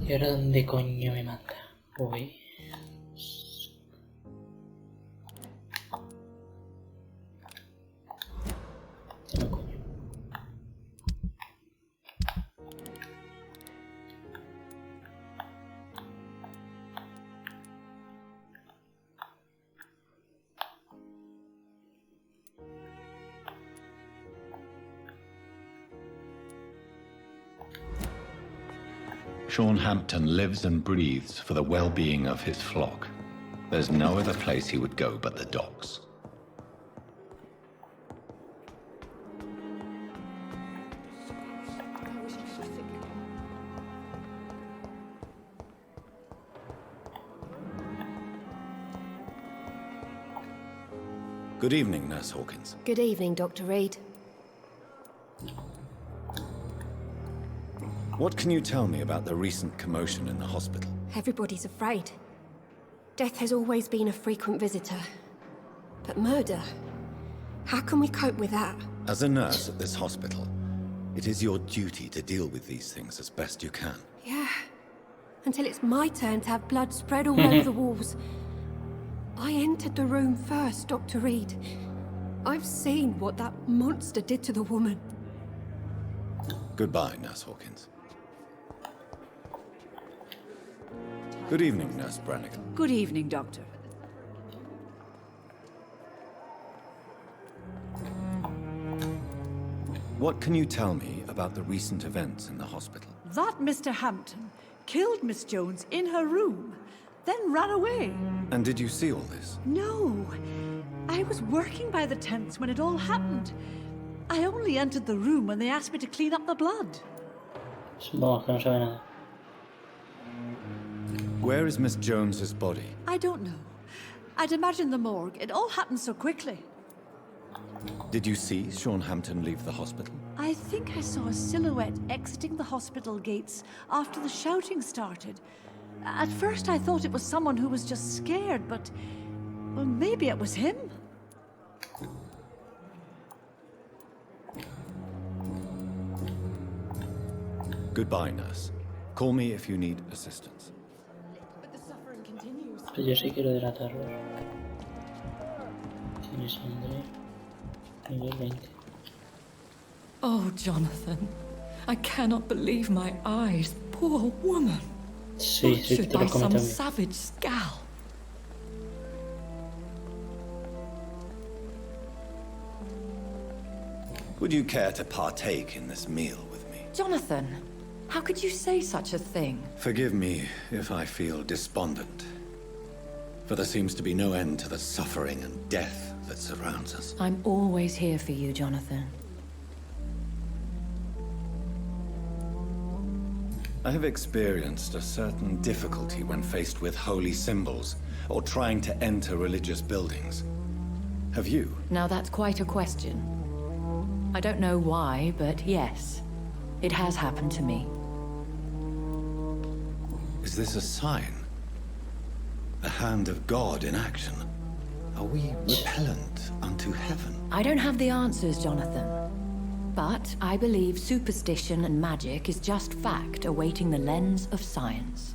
¿Y ahora dónde coño me manda? Uy. No, coño. Sean Hampton lives and breathes for the well-being of his flock. There's no other place he would go but the docks. Good evening, Nurse Hawkins. Good evening, Dr. Reed. What can you tell me about the recent commotion in the hospital? Everybody's afraid. Death has always been a frequent visitor. But murder? How can we cope with that? As a nurse at this hospital, it is your duty to deal with these things as best you can. Yeah. Until it's my turn to have blood spread all over the walls. I entered the room first, Dr. Reed. I've seen what that monster did to the woman. Goodbye, Nurse Hawkins. Good evening, Nurse Brannigan. Good evening, Doctor. What can you tell me about the recent events in the hospital? That Mr. Hampton killed Miss Jones in her room, then ran away. And did you see all this? No. I was working by the tents when it all happened. I only entered the room when they asked me to clean up the blood. Supongo que no sabe nada. Where is Miss Jones's body? I don't know. I'd imagine the morgue. It all happened so quickly. Did you see Sean Hampton leave the hospital? I think I saw a silhouette exiting the hospital gates after the shouting started. At first I thought it was someone who was just scared, but... well, maybe it was him. Goodbye, nurse. Call me if you need assistance. But the suffering continues. Pero yo sí quiero delatarlo. ¿Quién es André? Nivel 20. Oh, Jonathan. I cannot believe my eyes. Poor woman. Sí, sí, Butchered te lo by comenté some a mí. savage scowl. Would you care to partake in this meal with me? Jonathan, how could you say such a thing? Forgive me if I feel despondent. For there seems to be no end to the suffering and death that surrounds us. I'm always here for you, Jonathan. I have experienced a certain difficulty when faced with holy symbols or trying to enter religious buildings. Have you? Now that's quite a question. I don't know why, but yes, it has happened to me. Is this a sign? The hand of God in action? Are we repellent unto heaven? I don't have the answers, Jonathan. But I believe superstition and magic is just fact awaiting the lens of science.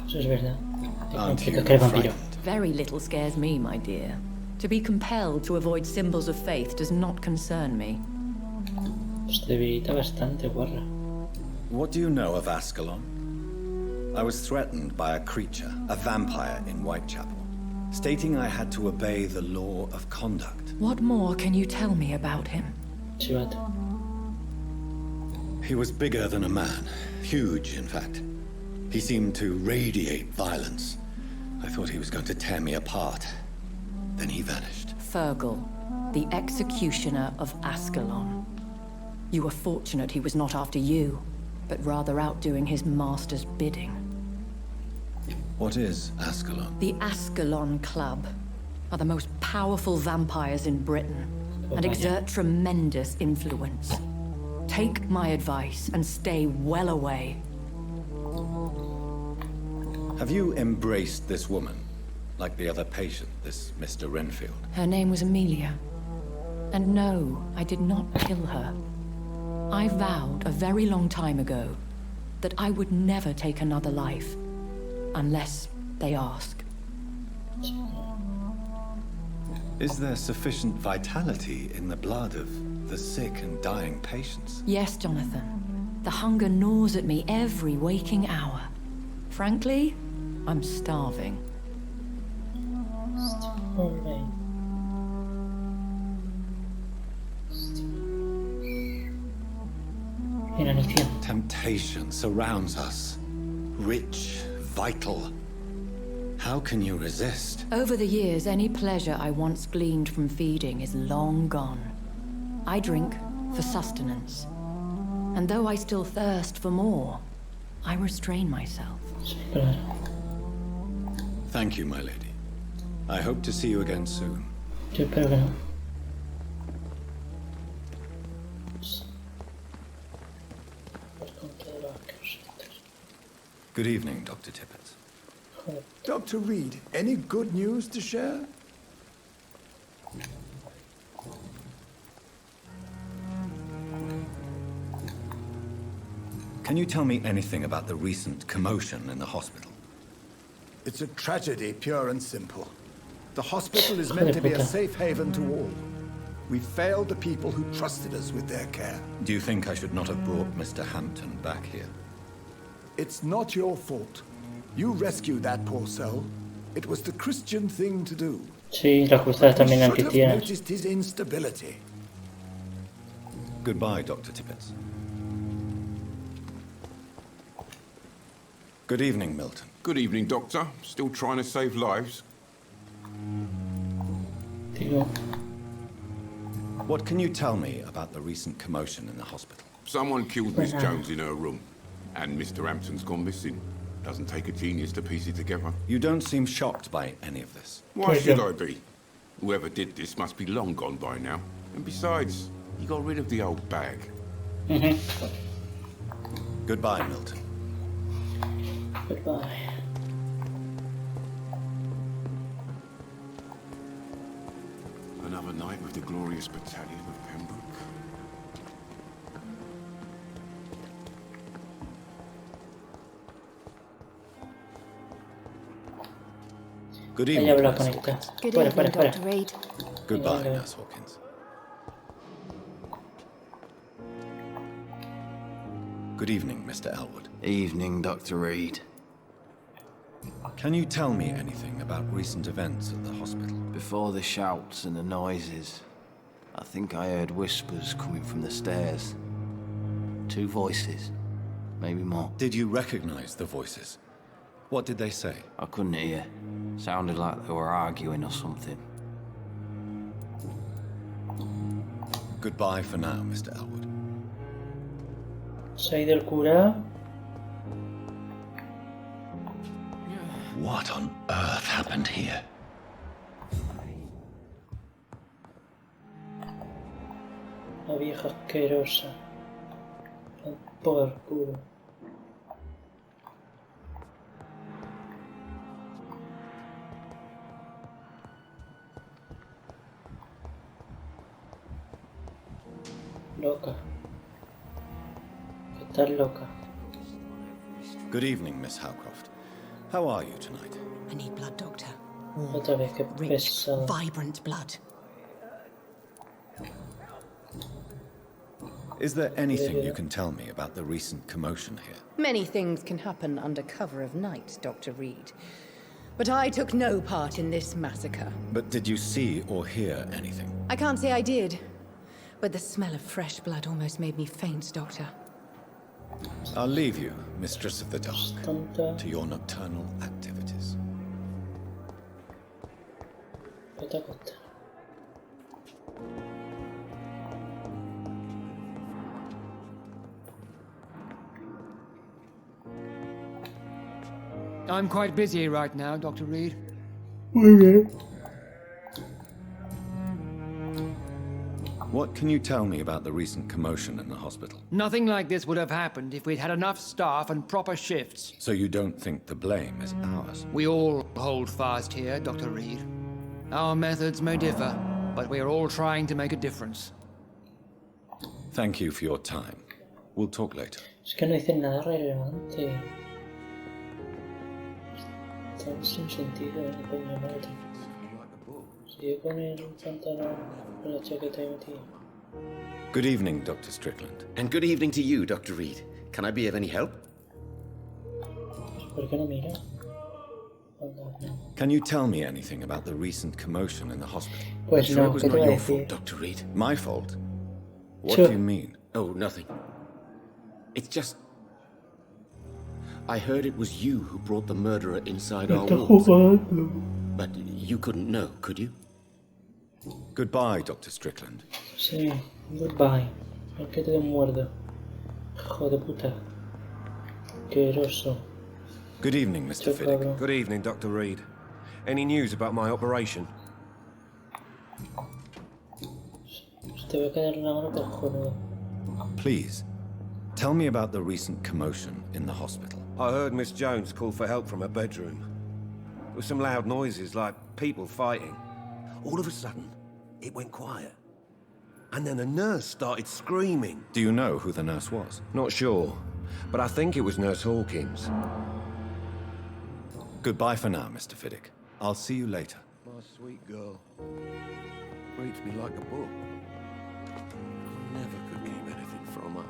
Eso es verdad. Aren't you Que el vampiro. frightened? Very little scares me, my dear. To be compelled to avoid symbols of faith does not concern me. Pues debilita bastante, guarra. What do you know of Ascalon? I was threatened by a creature, a vampire in Whitechapel, stating I had to obey the law of conduct. What more can you tell me about him? Chivato. He was bigger than a man. Huge, in fact. He seemed to radiate violence. I thought he was going to tear me apart. Then he vanished. Fergal, the executioner of Ascalon. You were fortunate he was not after you, but rather out doing his master's bidding. What is Ascalon? The Ascalon Club are the most powerful vampires in Britain and exert tremendous influence. Take my advice and stay well away. Have you embraced this woman? Like the other patient, this Mr. Renfield? Her name was Amelia. And no, I did not kill her. I vowed a very long time ago that I would never take another life, unless they ask. Is there sufficient vitality in the blood of the sick and dying patients? Yes, Jonathan. The hunger gnaws at me every waking hour. Frankly, I'm starving. Starving. Temptation surrounds us. Rich, vital. How can you resist? Over the years, any pleasure I once gleaned from feeding is long gone. I drink for sustenance. And though I still thirst for more, I restrain myself. Thank you, my lady. I hope to see you again soon. Good evening, Dr. Tippett. Dr. Reed, any good news to share? Can you tell me anything about the recent commotion in the hospital? It's a tragedy, pure and simple. The hospital is meant to be a safe haven to all. We failed the people who trusted us with their care. Do you think I should not have brought Mr. Hampton back here? It's not your fault. You rescued that poor soul. It was the Christian thing to do. Sí, las cruzadas también You should have anticristianas. noticed his instability. Goodbye, Dr. Tippett. Good evening, Milton. Good evening, Doctor. Still trying to save lives? What can you tell me about the recent commotion in the hospital? Someone killed Miss Jones in her room, and Mr. Hampton's gone missing. Doesn't take a genius to piece it together. You don't seem shocked by any of this. Why should I be? Whoever did this must be long gone by now. And besides, he got rid of the old bag. Goodbye, Milton. Goodbye. Another night with the glorious battalion of Pembroke. Good Ella evening, habla Nurse con esta. Hawkins. Good Fuera, evening, fuera, fuera. Dr. Reed. Goodbye, Venga. Nurse Hawkins. Good evening, Mr. Elwood. Evening, Dr. Reed. Can you tell me anything about recent events at the hospital? Before the shouts and the noises, I think I heard whispers coming from the stairs. 2 voices, maybe more. Did you recognize the voices? What did they say? I couldn't hear. Sounded like they were arguing or something. Goodbye for now, Mr. Elwood. Soy del cura. What on earth happened here? La vieja asquerosa. Por culo. Loca. ¿Qué tal loca? Good evening, Miss Howcroft. How are you tonight? I need blood, Doctor. Otra vez que Rich, pesado. vibrant blood. Is there anything you can tell me about the recent commotion here? Many things can happen under cover of night, Dr. Reed. But I took no part in this massacre. But did you see or hear anything? I can't say I did. But the smell of fresh blood almost made me faint, Doctor. I'll leave you, Mistress of the Dark, Tonta. to your nocturnal activities. Vete a acostar. I'm quite busy right now, Dr. Reed. What can you tell me about the recent commotion in the hospital? Nothing like this would have happened if we'd had enough staff and proper shifts. So you don't think the blame is ours? We all hold fast here, Dr. Reed. Our methods may differ, but we are all trying to make a difference. Thank you for your time. We'll talk later. Es que no dicen nada relevante. Está sin sentido, coño madre. Sigue con el pantalón, con la chaqueta ahí metida. Good evening, Dr. Strickland. And good evening to you, Dr. Reed. Can I be of any help? ¿Por qué no mira? Can you tell me anything about the recent commotion in the hospital? Pues I'm sure no, it was ¿qué te not voy a your decir? fault, Dr. Reed. My fault? What Sure. do you mean? Oh, nothing. It's just... I heard it was you who brought the murderer inside our walls. But you couldn't know, could you? Goodbye, Dr. Strickland. Sí, goodbye. El que te muerdo. Hijo de puta. Qué eroso. Good evening, Mr. Fiddick. Good evening, Dr. Reed. Any news about my operation? Te voy a quedar una mano cojonudo. Please, tell me about the recent commotion in the hospital. I heard Miss Jones call for help from her bedroom. There were some loud noises, like people fighting. All of a sudden, it went quiet. And then a nurse started screaming. Do you know who the nurse was? Not sure, but I think it was Nurse Hawkins. Goodbye for now, Mr. Fiddick. I'll see you later. My sweet girl. Reads me like a book. I never could keep anything from her.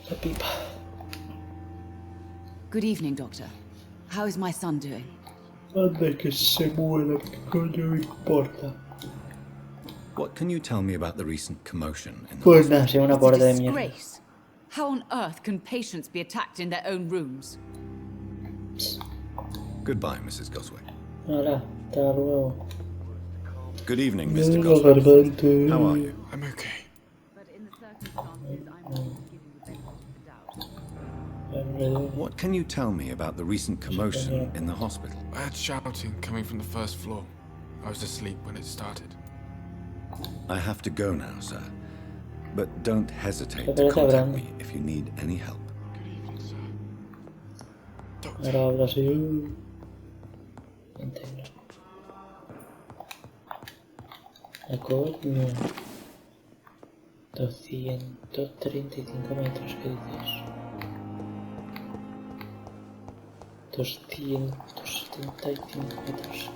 La pipa. Good evening, Doctor. How is my son doing? Anda que se muera, ¿qué coño me importa? What can you tell me about the recent commotion in the Pues nada, sea una porra de It's a mierda. disgrace. How on earth can patients be attacked in their own rooms? Goodbye, Mrs. Goswick. Hola, hasta luego. Good evening, Mira Mr. la Goswick. garganta. How are you? I'm okay. What can you tell me about the recent commotion in the hospital? I had shouting coming from the first floor. I was asleep when it started. I have to go now, sir. But don't hesitate Pero to está contact hablando. me if you need any help. Ahora habla así. Entiendo. La coño. 235 metros, ¿qué dices? 275 metros.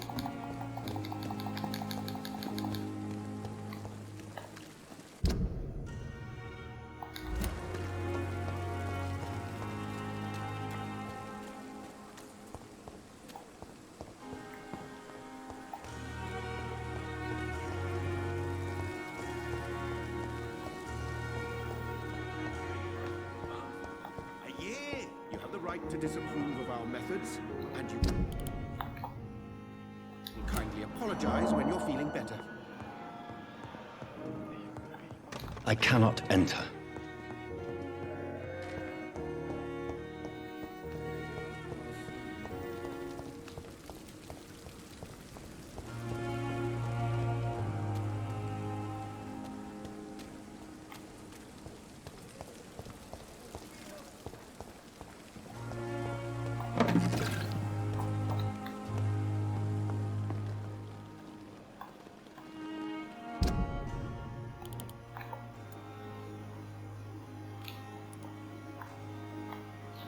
You have the right to disapprove of our methods, and you will kindly apologize when you're feeling better. I cannot enter.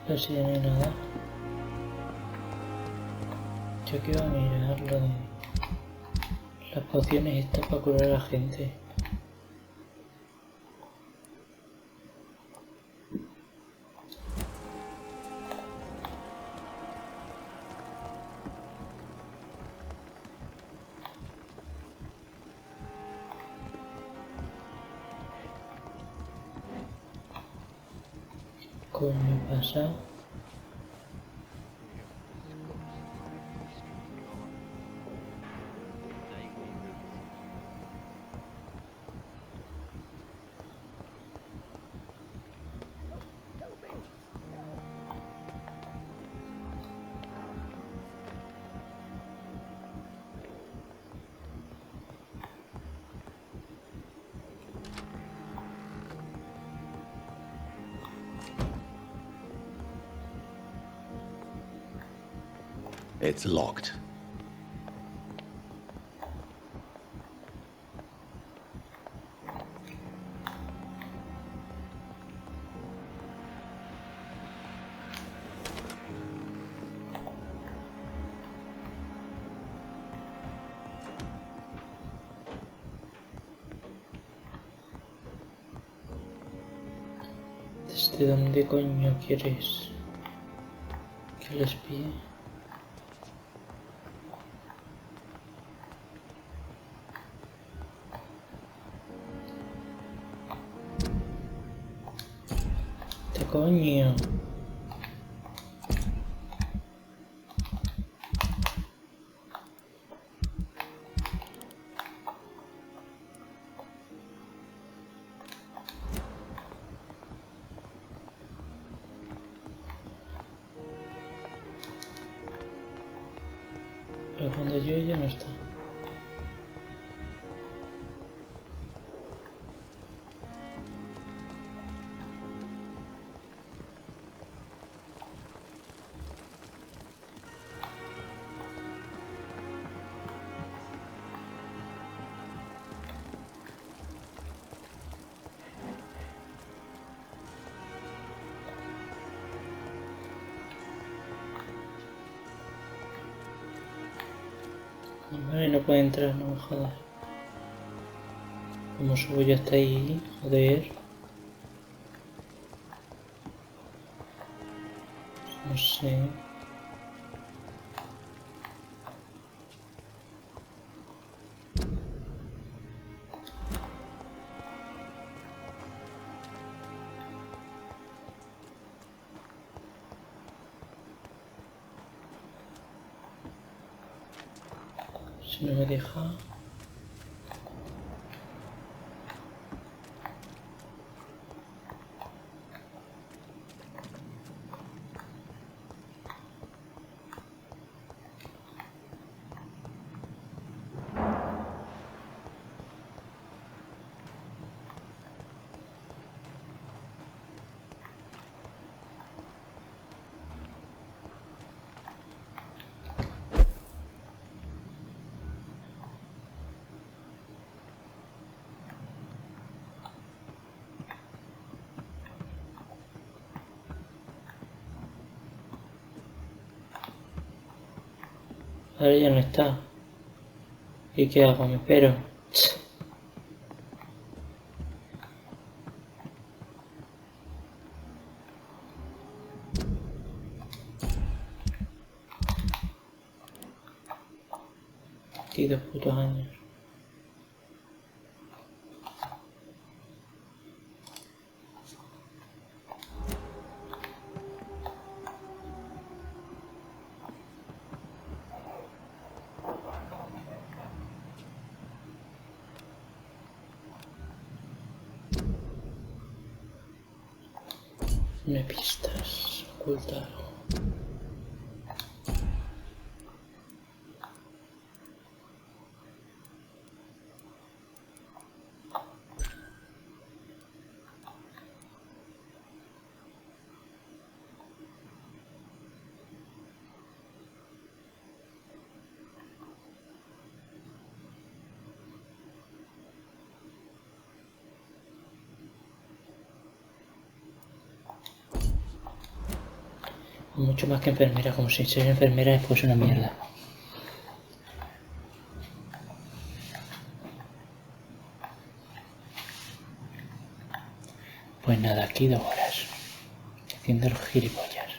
Pero si ya no hay nada. Yo que iba a mirar lo de las pociones estas para curar a la gente. coño pasa? It's locked. ¿Desde dónde coño quieres que les pille? ¿Qué coño? Pero cuando yo ya no está. Vale, no puede entrar, no me jodas. ¿Cómo subo yo hasta ahí? Joder. No sé. Si no me deja. Ahora ya no está. ¿Y qué hago? ¿Me espero? Aquí 2 putos años. No hay pistas. Oculta algo. Mucho más que enfermera, como si ser enfermera después una mierda. Pues nada, aquí 2 horas. Haciendo los gilipollas.